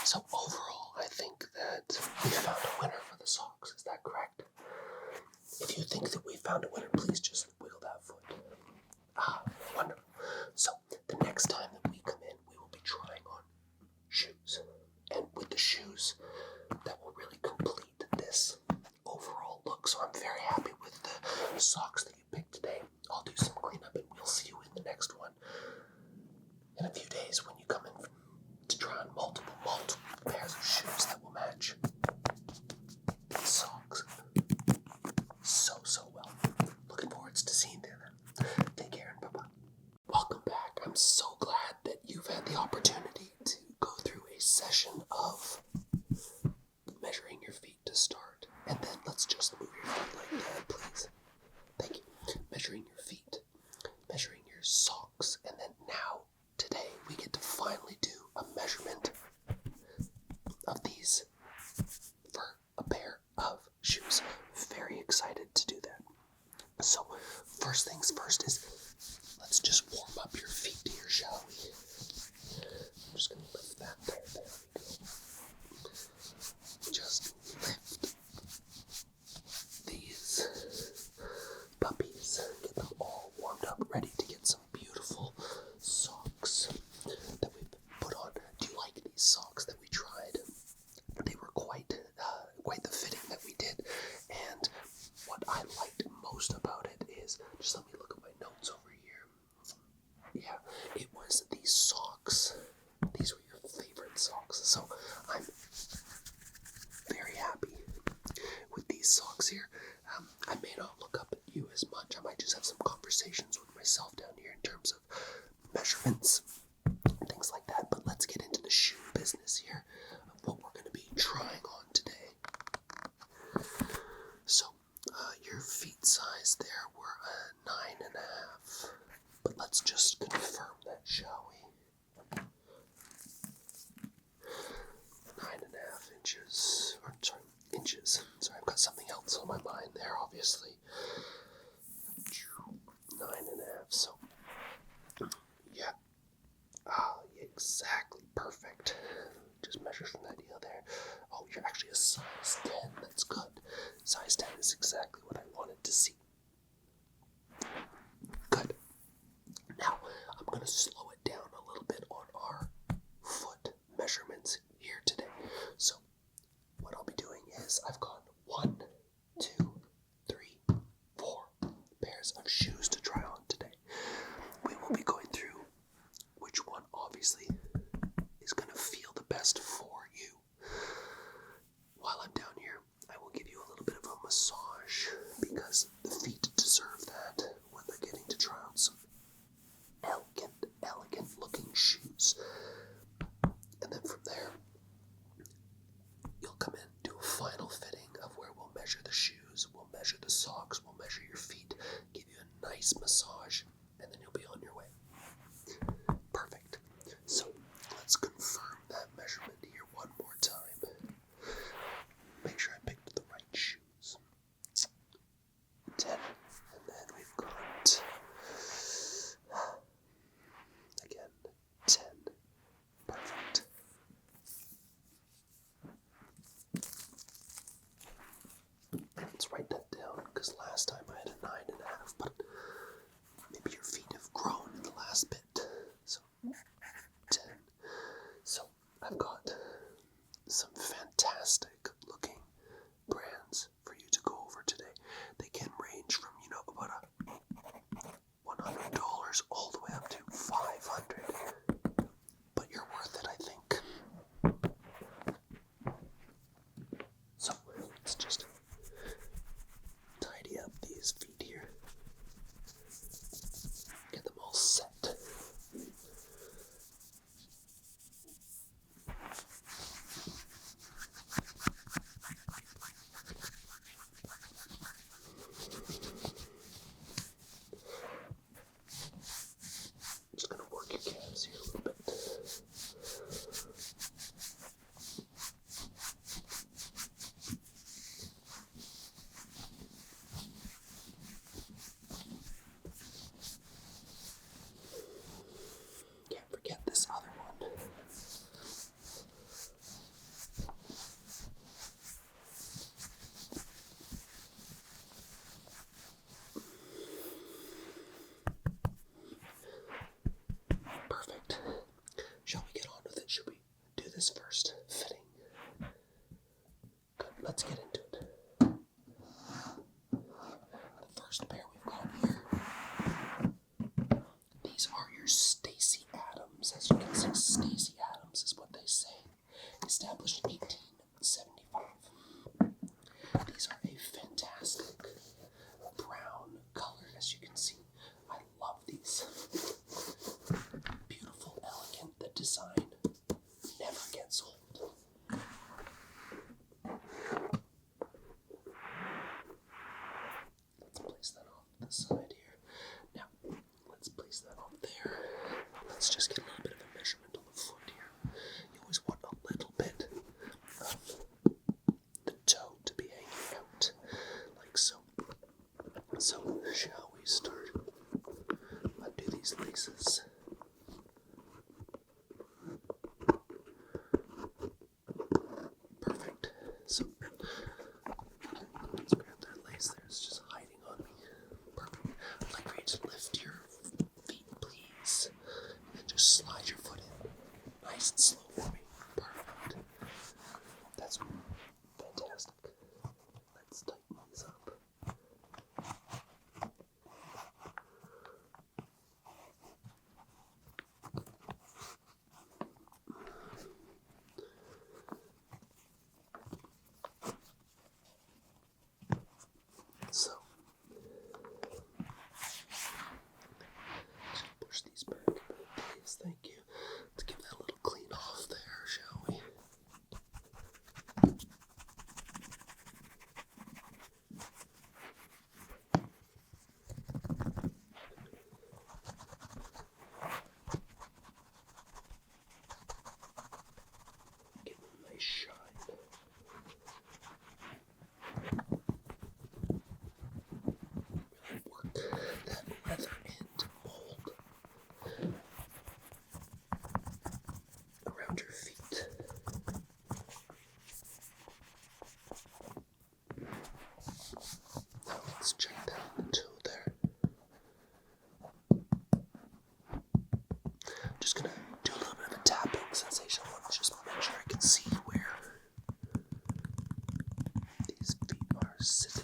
So overall, I think that we found a winner for the socks. Is that correct? If you think that we found a winner, please just wiggle that foot. Ah, wonderful. So the next time that we come in, we will be trying on shoes. And with the shoes, that will really complete this overall look. So I'm very happy with the socks that you picked today. I'll do some cleanup and we'll see you in the next one in a few days when you come in to try on multiple pairs of shoes that will match these socks so well. Looking forward to seeing you then. Take care and bye-bye. Welcome back. I'm so glad that you've had the opportunity to go through a session of measuring your feet to start. And then let's just move your feet like that, please. Thank you. Measuring your feet, measuring your socks, and then now, today, we get to finally do a measurement of these for a pair of shoes. Very excited to do that. So, first things first is, let's just warm up your feet here, shall we? I'm just going to lift that there. There we go. Just lift these puppies. Get them all warmed up, ready to get some beautiful socks that we've put on. Do you like these socks that we tried? They were quite the fitting that we did. And what I liked most about it is, just let me look at my notes over here. Yeah, it was these socks. These were your favorite socks. So I'm very happy with these socks here. I may not look up at you as much. I might just have some conversations with myself down here in terms of measurements and things like that. But let's get into the shoe business here of what we're going to be trying on today. So, your feet size there were 9.5. But let's just confirm that, shall we? 9.5 inches, or sorry, inches. Sorry, I've got something else on my mind there, obviously. 9.5, so, yeah. Exactly, perfect. Just measure from that heel there. Oh, you're actually a size 10, that's good. Size 10 is exactly what I wanted to see. Good. Now, I'm going to slow it down a little bit on our foot measurements here today. So, what I'll be doing is I've got 1, 2, 3, 4 pairs of shoes to try on today. We will be going through which one obviously is going to feel the best for you. While I'm down massage because the feet deserve that when they're getting to try on some elegant looking shoes. And then from there, you'll come in, do a final fitting of where we'll measure the shoes, we'll measure the socks, we'll measure your feet, give you a nice massage, and then you'll be on your way. Perfect. So let's confirm that measurement here one more time. Make sure I picked the right shoes. 10. And then we've got, again, 10. Perfect. Let's write that down, because last time I had a 9.5, but maybe your feet have grown in the last bit. So, 10. So, I've got some fantastic looking brands for you to go over today. They can range from, about $100 all the way up to $500. But you're worth it, I think. So, let's just tidy up these feet here. Get them all set. Just gonna work your calves here a little bit. Can't forget this other one. Perfect. Shall we get on with it? Should we do this first fitting? Good. Let's get into it. The first pair we've got here. These are your Stacy Adams. As you can see, Stacy Adams is what they say. Established in 1875. These are a fantastic brown color, as you can see. I love these. Beautiful, elegant. The design never gets old. Let's place that off to the side here. Now, let's place that off there. Let's just get a little bit of a measurement on the foot here. You always want a little bit of the toe to be hanging out, like so. So, shall we start? Undo these laces. Perfect. So, let's grab that lace there. It's just hiding on me. Perfect. I'd like for you to lift your feet, please. And just slide your foot in. Nice and slow for me. Perfect. That's fantastic. Let's tighten these up. So, just push these back a bit, please. Thank you. Let's give that a little clean off there, shall we? Give them a nice shine. Really work that leather into mold around your feet. Now let's check that on the toe there. Just gonna do a little bit of a tapping sensation. I want to just make sure I can see where these feet are sitting.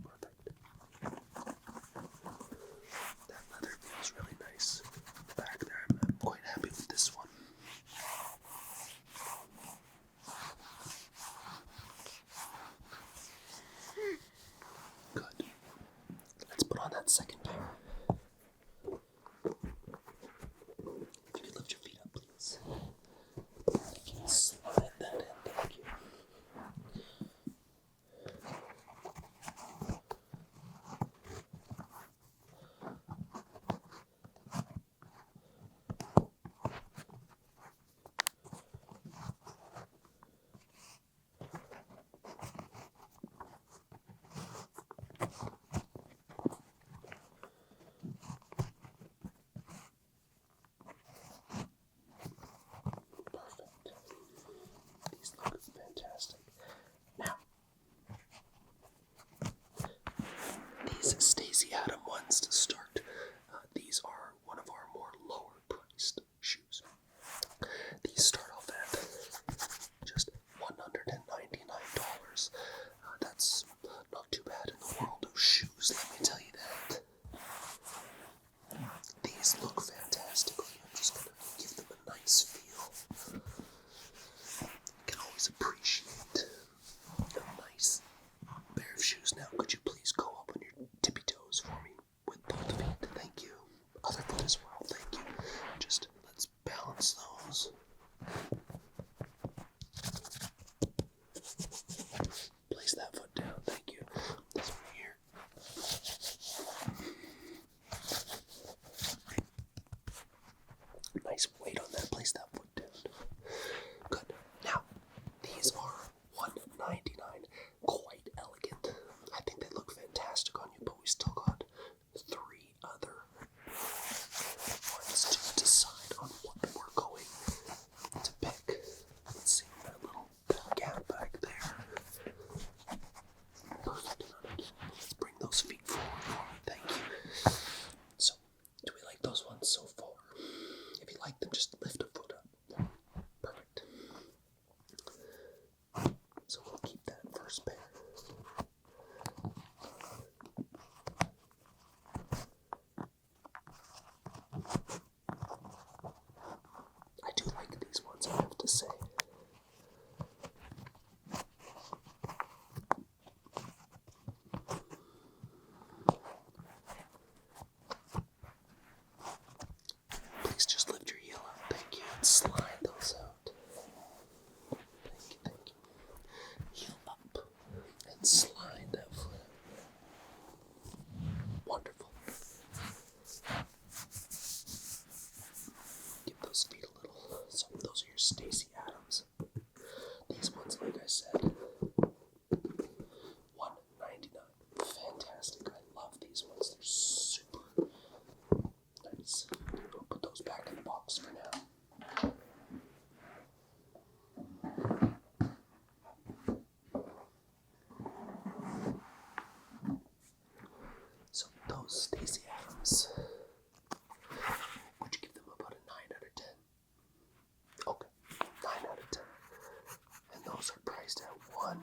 Perfect. That leather feels really nice. Back there, I'm quite happy with this one. Place that foot down. Thank you. This one here. Nice weight on that. Place that foot down. Good. Now, these are $1.99. Quite elegant. I think they look fantastic on you, but we still got 3 other ones to decide on what we're going to pick. Let's see that little gap back there. Let's bring those feet forward for me. Thank you. So, do we like those ones so far? If you like them, just lift a foot up. Perfect. So we'll keep that first pair. I do like these ones, I have to say. Please just lift your heel up, thank you, and slide those out. Thank you, thank you. Heel up and slide that foot out. Wonderful. Give those feet a little. So those are your Stacey Adams. These ones, like I said, $1.99. Fantastic. I love these ones. They're super nice. I'll put those back in the box for now. So those Stacey Adams, would you give them about a 9 out of 10? Okay, 9 out of 10. And those are priced at $1.99,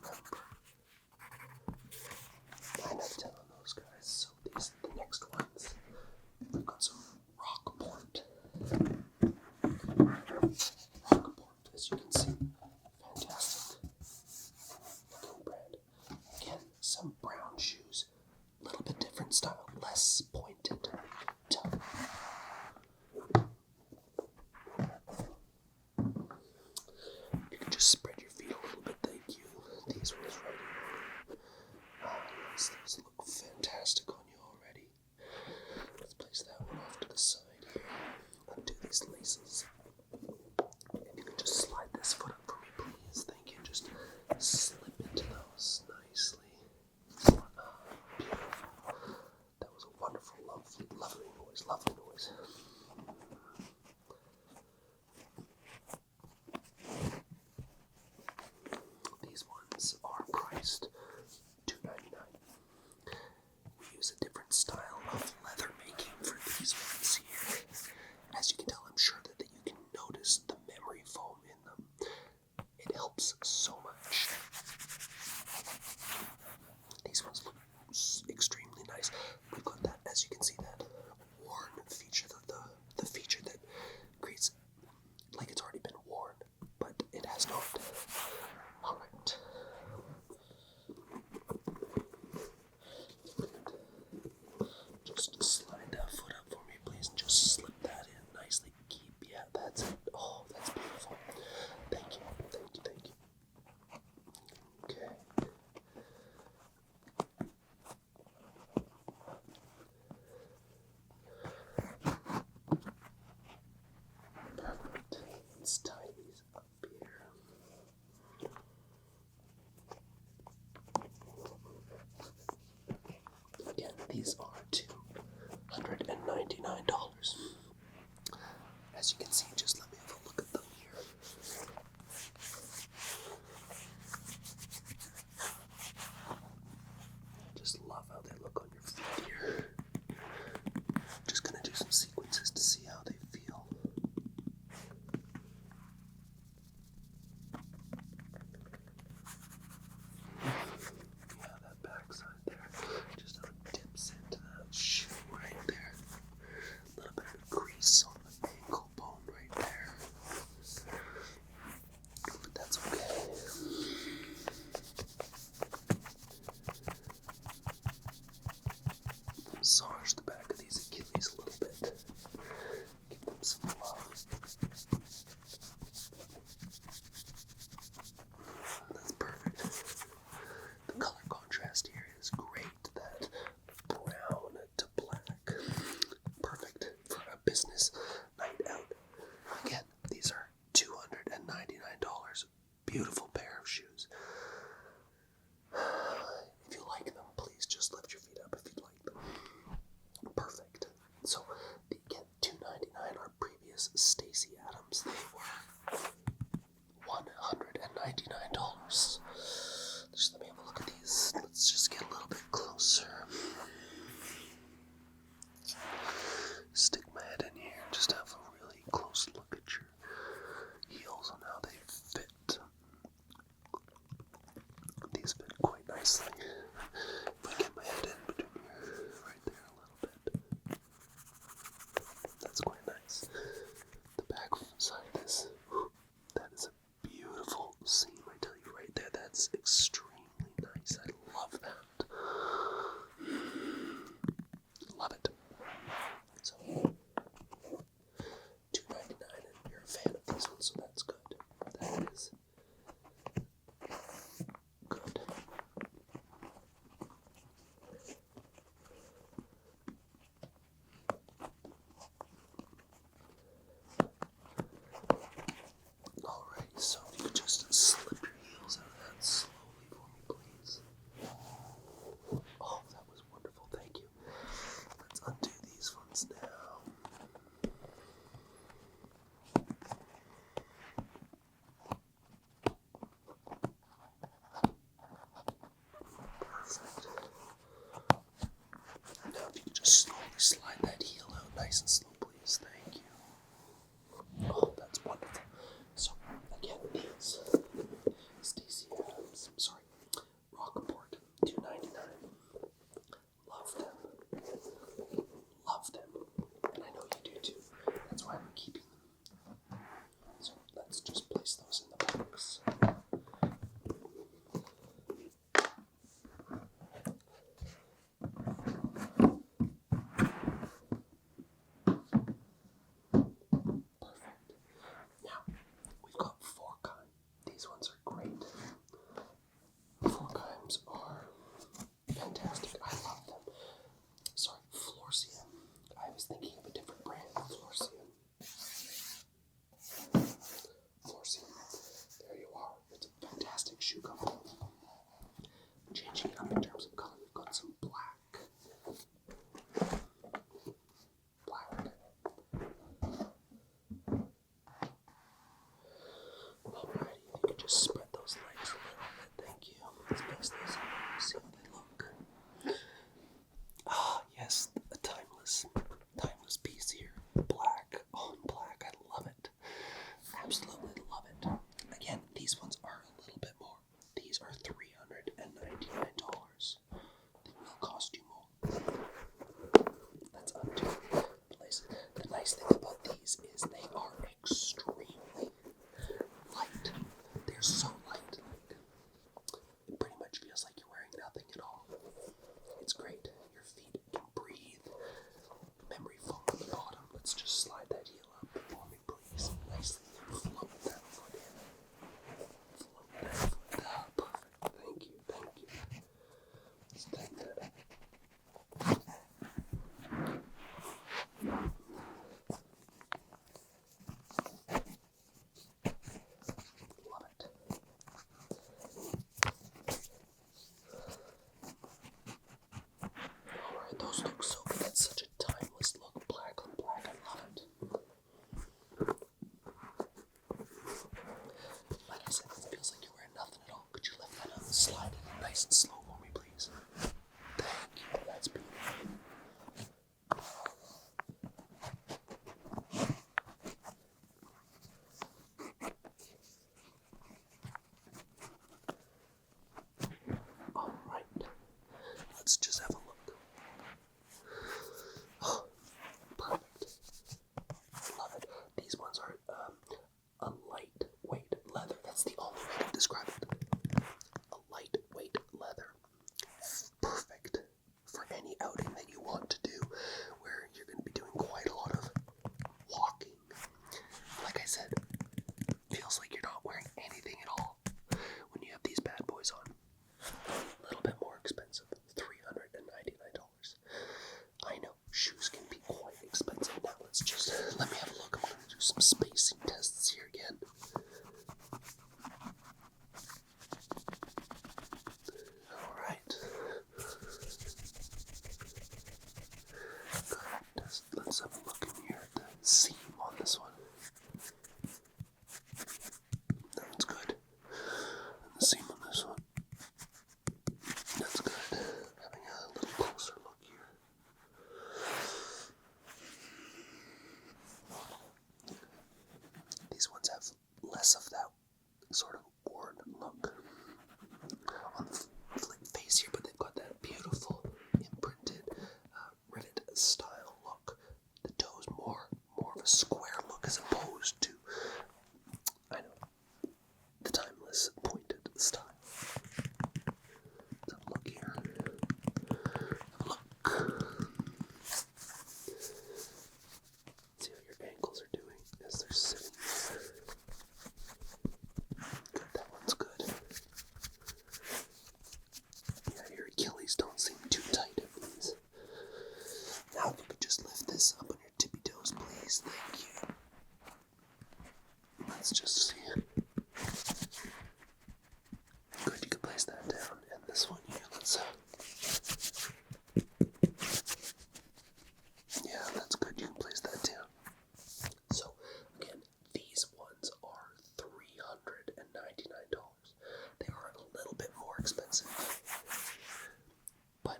remember. 9 out of 10 on those guys. So these are the next ones. We've got some Rockport. Rockport, as you can see. Fantastic looking brand. Again, some brown shoes. A little bit different style, less pointed toe. You can just spread your feet a little bit, thank you. These ones right here. Yes, these look fantastic on you already. Let's place that one off to the side here. Undo these laces. If you could just slide this foot up for me, please. Thank you. Just slip into those nicely. Beautiful. That was a wonderful, lovely noise. Lovely noise. These ones are priced $2.99. We use a different style of leather making for these ones here. As you can tell, I'm sure that you can notice the memory foam in them. It helps so much. These ones look extremely nice. We've got that, as you can see, that worn feature, the feature that creates like it's already been worn, but it has not. Alright. Just slide that foot up for me, please, and just slip that in nicely. Yeah, that's it. Oh, that's beautiful. Thank you, thank you, thank you. Okay. Perfect. Let's tie these up here. Again, these are $299. As you can see, just let me have a look at them here. Just love how they look on your feet here. Just gonna do some sequences to see how they feel. Yeah, that backside there. Just how it dips into that shoe right there. A little bit of grease on the ankle bone right there. beautiful pair of shoes. If you like them, please just lift your feet up if you like them. Perfect. So, again, $2.99. Our previous Stacy Adams, they were $199. Just let me have a look at these. Let's just get a little bit closer. Stick my head in here, just have a really close look at your heels and how they fit. These fit quite nicely. If I get my head in between here, right there a little bit. That's quite nice. The back side of this, that is a beautiful seam, I tell you right there. That's extremely nice. I love that. Love it. So, $2.99, and you're a fan of these ones, so that's good. That is good. Alright, so if you could just slip your heels out of that slowly for me, please. Oh, that was wonderful, thank you. Let's undo these ones now. Perfect. Now if you could just slowly slide that heel out nice and slow, please. Thank you. Oh, that's wonderful. So, again, these Stacy Adams, Rockport, $2.99. Love them. Love them. And I know you do too. That's why we're keeping them. So let's just place those in the box. Perfect. Now, we've got Forkheim. These ones are great. Forkheims are fantastic. I love them. Sorry, Florcian. I was thinking of a different brand. Florcian. Florcian. There you are. It's a fantastic shoe company. Changing it up in terms of color, we've got some black. Black. Alrighty, if you could just spread those legs a little bit, thank you. Let's place those on, see how they look. Ah, yes, a timeless piece here. Black, on black, I love it. Absolutely love it. Again, these ones are a little bit more. These are $399. They will cost you more. That's up to place. The nice thing about these is they are extremely light. They're so light. It pretty much feels like you're wearing nothing at all. It's great. Your feet can breathe. Memory foam on the bottom. Let's just slide that heel up for me, please. Nicely float that foot in. Float that foot up. Perfect. Thank you. Thank you. Let's tighten that up. Love it. Alright, those look so good. That's such a timeless look. Black on black. I love it. Like I said, it feels like you're wearing nothing at all. Could you lift that up and slide it nice and slow for me, please? Thank you. That's beautiful. Alright. Let's just have a look. Oh, perfect. Love it. These ones are a lightweight leather. That's the only way to describe it. A lightweight leather. Perfect for any outing that you want to do where you're going to be doing quite a lot of walking. Like I said, feels like you're not wearing anything at all when you have these bad boys on. A little bit more expensive, $399. I know, shoes can be quite expensive. Now let me have a look. I'm going to do some spacing tests here again. less of that sort of worn look on the face here, but they've got that beautiful imprinted rivet style look. The toes more of a square look as opposed to, I know, the timeless pointed style. So look here. Look. See how your ankles are doing as they're sitting there. Good, that one's good. Yeah, your Achilles don't seem too tight at these. Now if you could just lift this up on your tippy toes, please. Thank you. Let's just see. Good, you can place that down. And this one here, let's yeah, that's good. You can place that down. So, again, these ones are $399. They are a little bit more expensive. But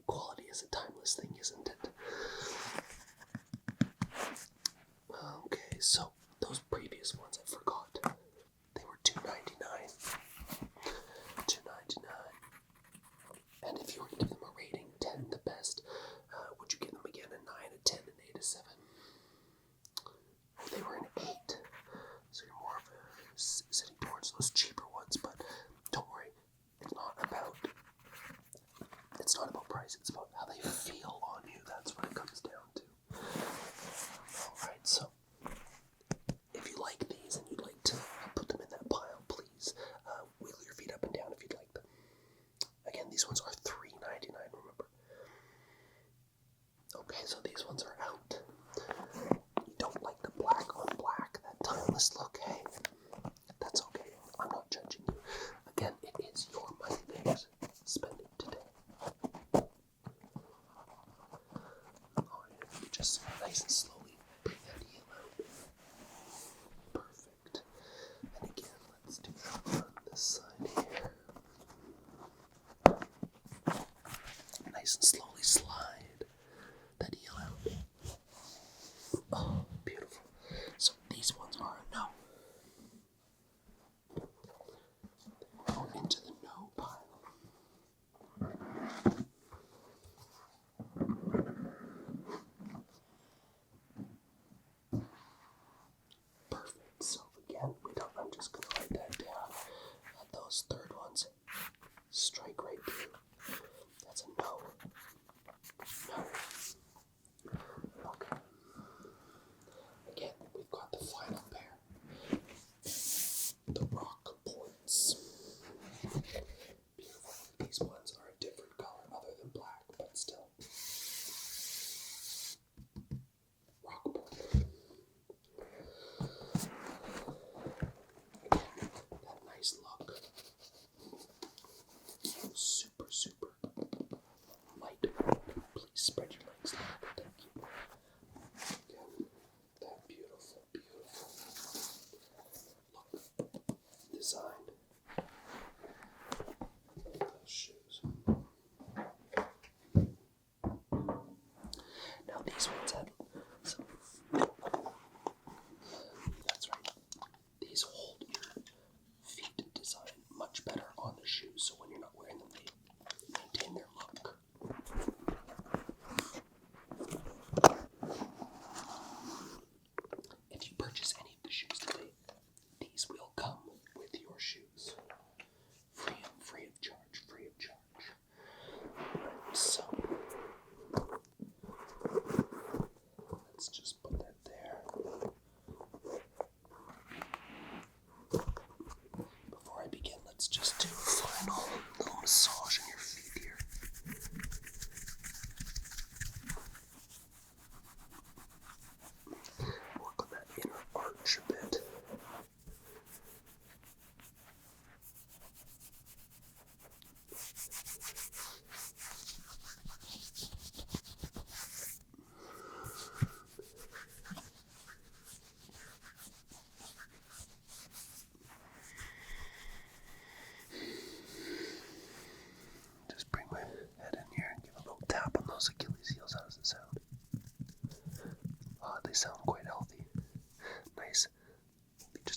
quality is a timeless thing, isn't it? Okay, so those previous ones I forgot. They were $299. And if you were to give them a rating, 10 the best, would you give them again a 9, a 10, an 8, a 7? Oh, they were an 8. So you're more of a sitting towards those cheaper ones, but don't worry, it's not about price, it's about how they feel on you. That's what it comes down to. Alright, so if you like these and you'd like to put them in that pile, please wiggle your feet up and down if you'd like them. Again, these ones are $3.99, remember. Okay, so these ones are out. You don't like the black on black, that timeless look, hey? That's okay, I'm not judging you. Again, it is your money, babes. Spend it today. Alright, if you just nice and slowly bring that heel out. Perfect. And again, let's do that on this side here. Nice and slowly slide that heel out. Oh, beautiful. So these ones are a no. Go into the no pile. Perfect. So again, I'm just going to write that down. Those third ones, strike right through. That's a no. No. Okay. Again, we've got the final pair. The rock points. Beautiful. These ones are a different color other than black, but still. Rock purple. Again, that nice look.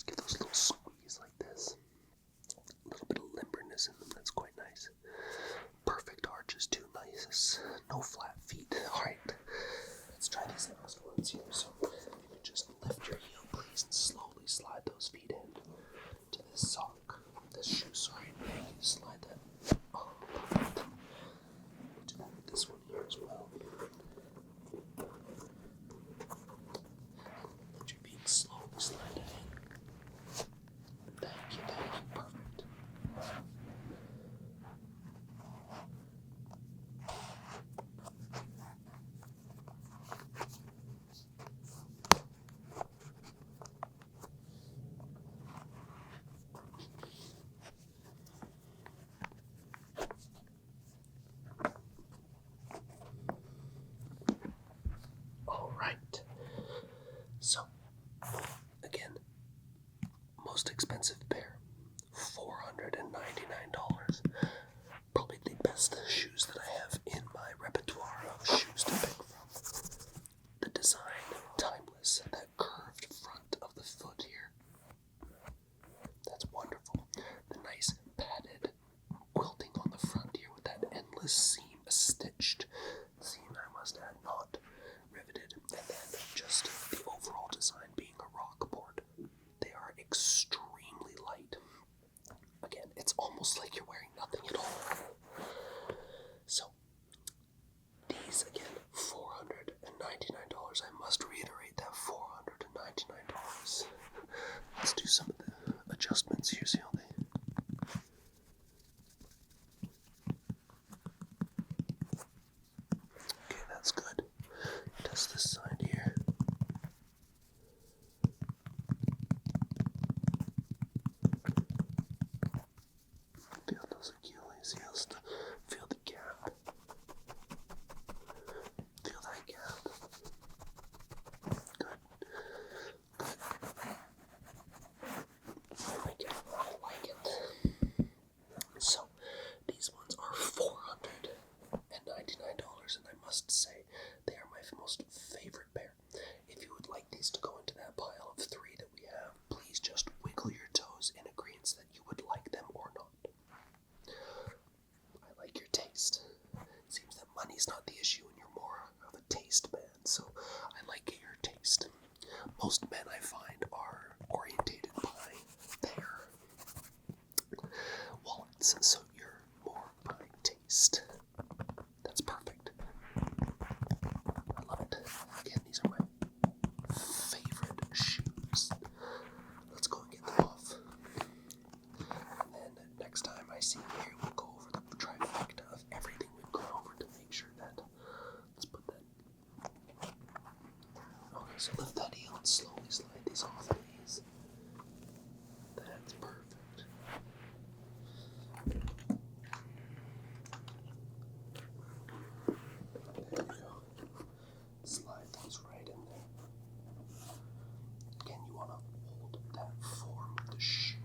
Give those a little squeeze like this. A little bit of limberness in them, that's quite nice. Perfect arches too, nice. No flat feet. Alright, let's try these last ones here. So if you could just lift your heel, please, and slowly slide those feet in to this sock. This shoe, sorry. Thank you. Slide that. Oh, perfect. Do that with this one here as well. Let your feet slowly slide that in. Thank you, perfect. All right. So, again, most expensive pair, $499. Probably the best shoes that I have in my repertoire of shoes to pick from. The design, timeless, that curved front of the foot here. That's wonderful. The nice padded quilting on the front here with that endless seam, a stitched seam, I must add, not riveted. And then just the overall design being a rock board. They are extremely light. Again, it's almost like you're wearing nothing at all. So, these again, $499. I must reiterate that, $499. Let's do some of the adjustments here, see how they... Okay, that's good. Test this side here. Feel those Achilles heels, feel the gap. Feel that gap. Good. Good. I like it. I like it. So, these ones are $499, and I must say, they are my most favorite pair. If you would like these to go into that pile of 3 that we have, please just wiggle your toes in agreement that you would like them or not. I like your taste. It seems that money's not the issue and you're more of a taste man, so I like your taste. Most men, I find, are orientated by their wallets, so you're more by taste. That's perfect. I love it. Again, these are my favorite shoes. Let's go and get them off. And then next time I see you here, we'll go over the trifecta of everything we've gone over to make sure that... Let's put that... Okay, so lift that heel and slowly slide these off, please. That's perfect. There we go. Slide those right in there. Again, you want to hold that form of the shoe.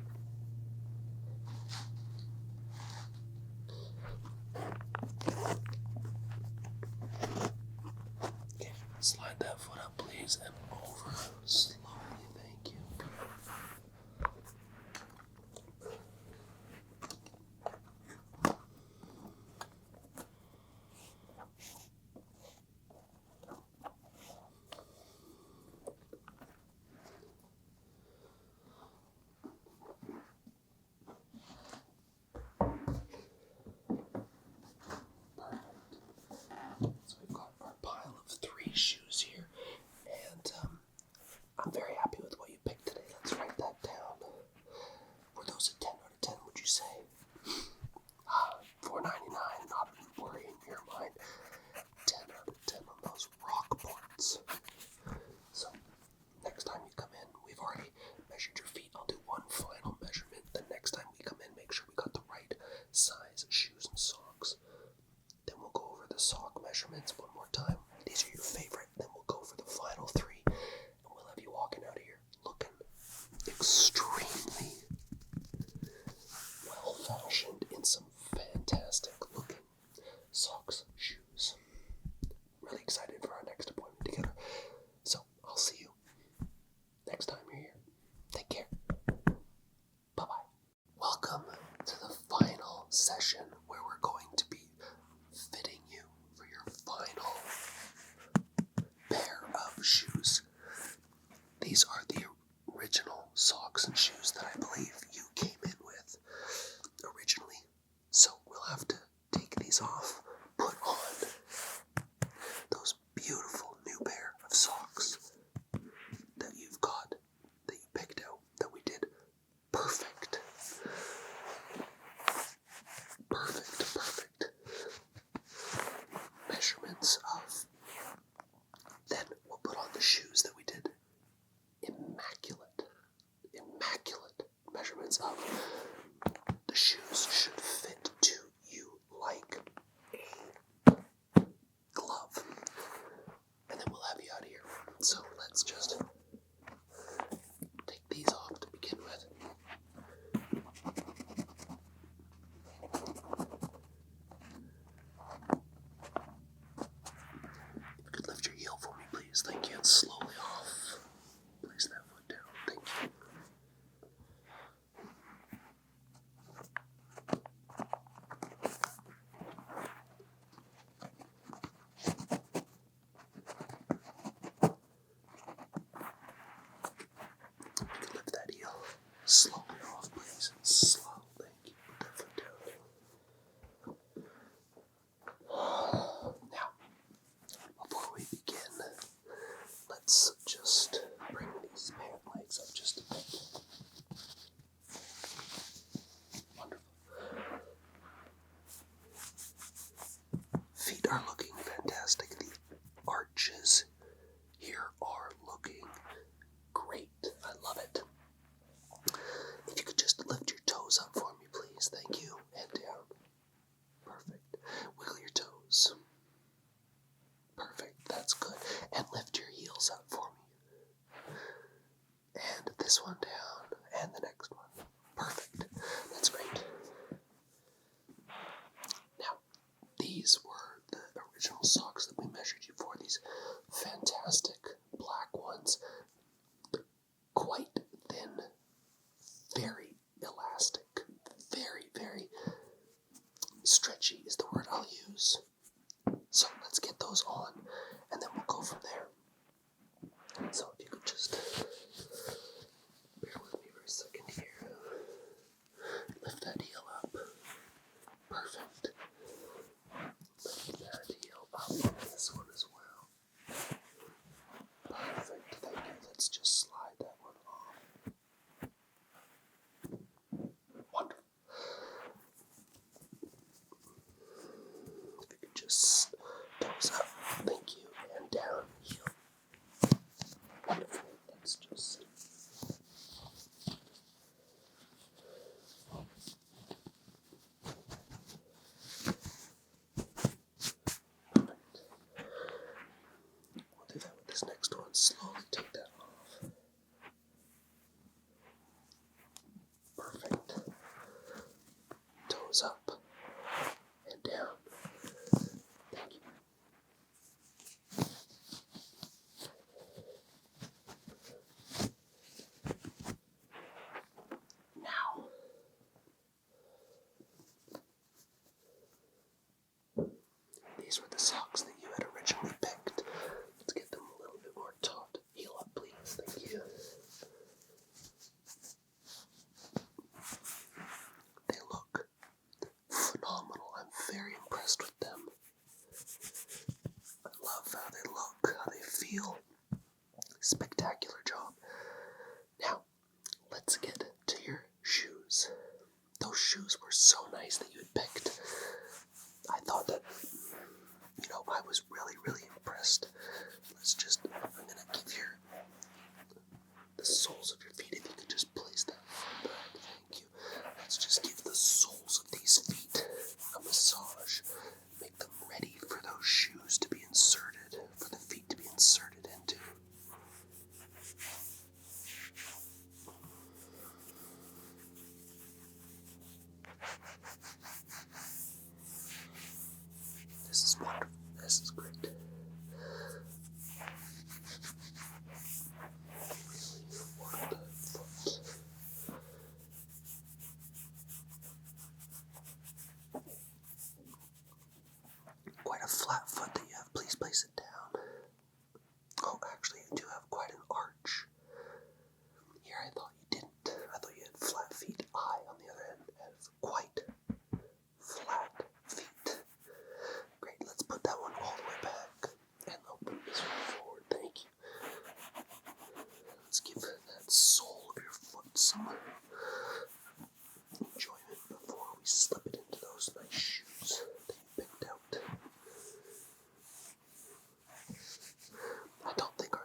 Okay, slide that foot up, please, and over slowly. Thank you. So we've got our pile of 3 shoes here, and I'm very happy with what you picked today. Let's write that down. Were those a 10 out of 10, would you say? $4.99, not a worry in your mind. 10 out of 10 on those rock boards. So, next time you come in, we've already measured your feet. I'll do one final measurement. The next time we come in, make sure we got the right size shoes and socks. Then we'll go over the sock measurements one more time. These are your favorite. Then we'll go for the final 3. And we'll have you walking out of here looking extremely well-fashioned in some fantastic looking socks, shoes. Really excited for our next appointment together. So, I'll see you next time you're here. Take care. socks and shoes that I believe you came in with originally. So we'll have to take these off, put on those beautiful new pair of socks that you've got, that you picked out, that we did perfect. Measurements of. Then we'll put on the shoes that we did immaculate measurements of. The shoes should fit to you like a glove. And then we'll have you out of here. So let's just take these off to begin with. If you could lift your heel for me, please. Thank you. And slowly off. Place that foot down. Thank you. You can lift that heel slowly off, please. Slow. Thank you. Put that foot down. Now, before we begin, let's just bring these pant legs up just a bit. Wonderful. Feet are looking fantastic. The arches here are looking great. I love it. If you could just lift your toes up for me, please. Thank you. And down. Perfect. Wiggle your toes. Perfect. That's good. And lift your heels up for me. And this one down. And the next one. Perfect. That's great. Now, these were the original socks that we measured you for. These fantastic black ones. Quite thin. Very elastic. Very, very stretchy is the word I'll use. So let's get those on, and then we'll go from there. So if you could just bear with me for a second here. Lift that heel up. Perfect. Lift that heel up on this one as well. Perfect. Thank you. Let's just slide that one off. Wonderful. If you could just toes up. Thank you. And down. Heel. Wonderful. Let's just. Perfect. We'll do that with this next one. Slowly take that off. Perfect. Toes up and down. Thank you. Now, these were the socks that you had originally picked. Let's get them a little bit more taut. Heel up, please. Thank you. They look phenomenal. I'm very impressed with them. I love how they look, how they feel. Spectacular job. Now, let's get to your shoes. Those shoes were so nice that you had picked. I thought that, I was really, really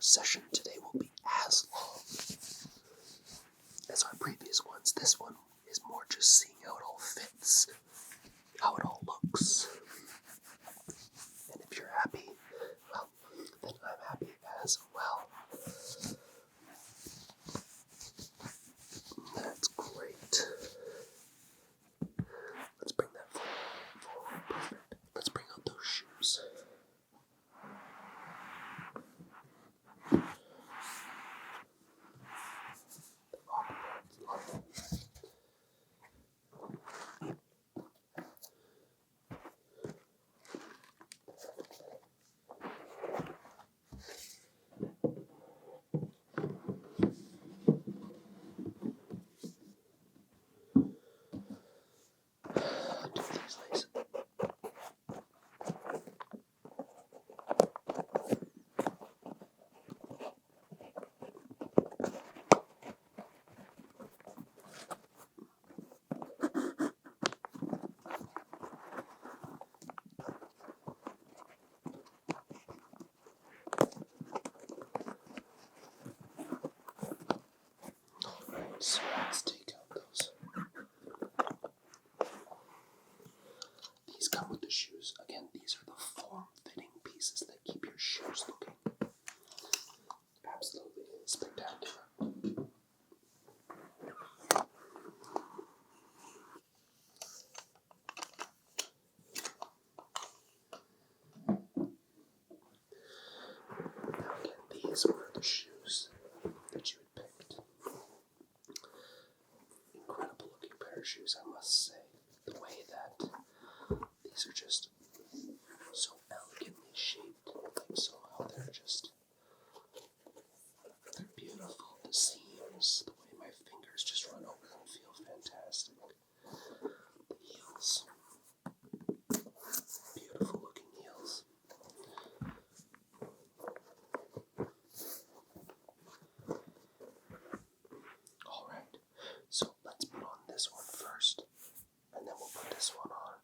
session today will be as long as our previous ones. This one is more just seeing how it all fits, how it all looks. And if you're happy, well, then I'm happy as well. That's great. Let's bring that forward. Perfect. Let's bring out those shoes. So let's take out those. These come with the shoes. Again, these are the form-fitting pieces that keep your shoes looking absolutely spectacular. Now again, these were the shoes that you had picked. Incredible looking pair of shoes, I must say. The way that these are just so elegantly shaped, like so how they're beautiful. The seams, the way my fingers just run over them feel fantastic. The heels, beautiful looking heels. Alright, so let's put on this one first, and then we'll put this one on,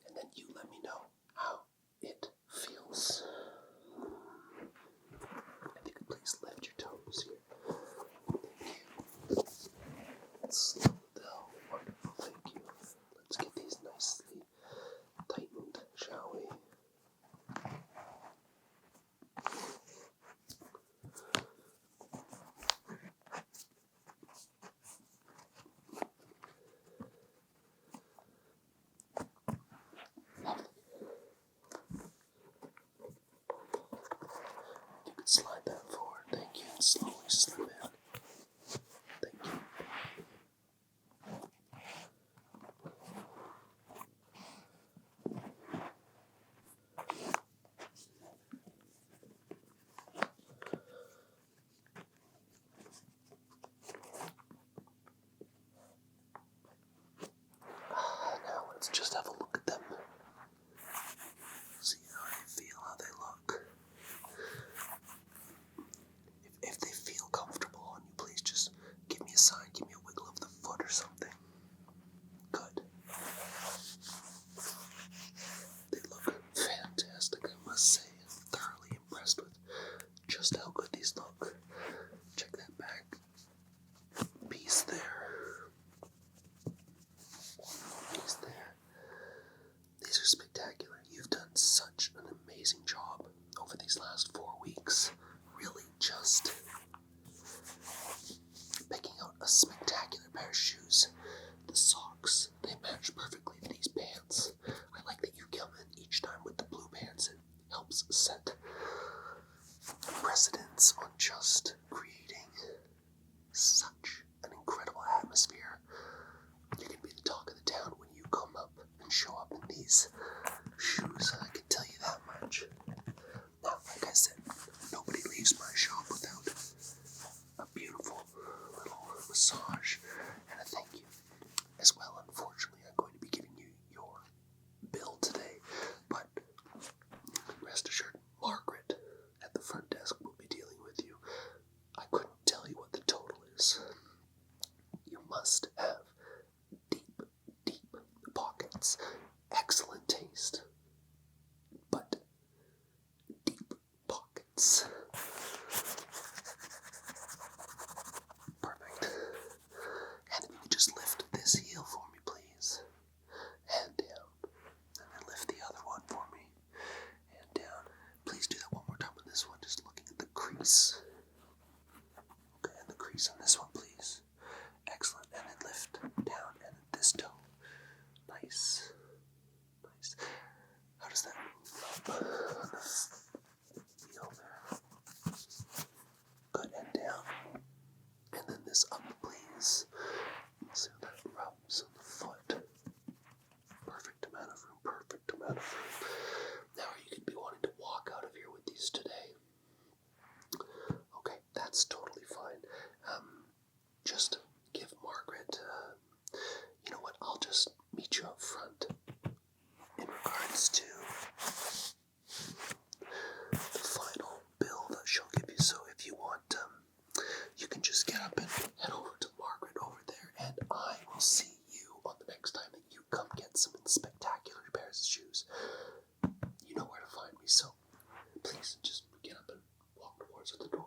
and then you let me know how it feels. If you could please lift your toes here. Thank you. Slow down. Wonderful, thank you. Let's get these nicely tightened, shall we? Lovely. You could slide that forward, thank you, and slowly slip in. Thank you. Now let's just have a look at them. See how they feel, how they look. If they feel comfortable on you, please just give me a sign, give me a wiggle of the foot or something. Good. They look fantastic, I must say. I'm thoroughly impressed with just how good these look. Check that back piece there. Piece there. These are spectacular. You've done such an amazing job over these last 4 weeks. Really just picking out a spectacular pair of shoes. The socks, they match perfectly to these pants. I like that you come in each time with the blue pants. It helps set precedence on just creating such an incredible atmosphere. You can be the talk of the town when you come up and show up in these shoes. I can tell you that much. Now, like I said, nobody leaves my shop without a beautiful little massage and a thank you. As well, unfortunately, I'm going to be giving you your bill today, but rest assured, Margaret at the front desk will be dealing with you. I couldn't tell you what the total is. You must have deep, deep pockets, excellent taste, but deep pockets. is. See how that rubs on the foot. Perfect amount of room, perfect amount of room. Now, you could be wanting to walk out of here with these today. Okay, that's totally fine. Just give Margaret, you know what, I'll just meet you up front in regards to the final bill that she'll give you. So if you want, you can just get up and head over to Margaret over there, and I will see you on the next time that you come get some spectacular pairs of shoes. You know where to find me, so please just get up and walk towards the door.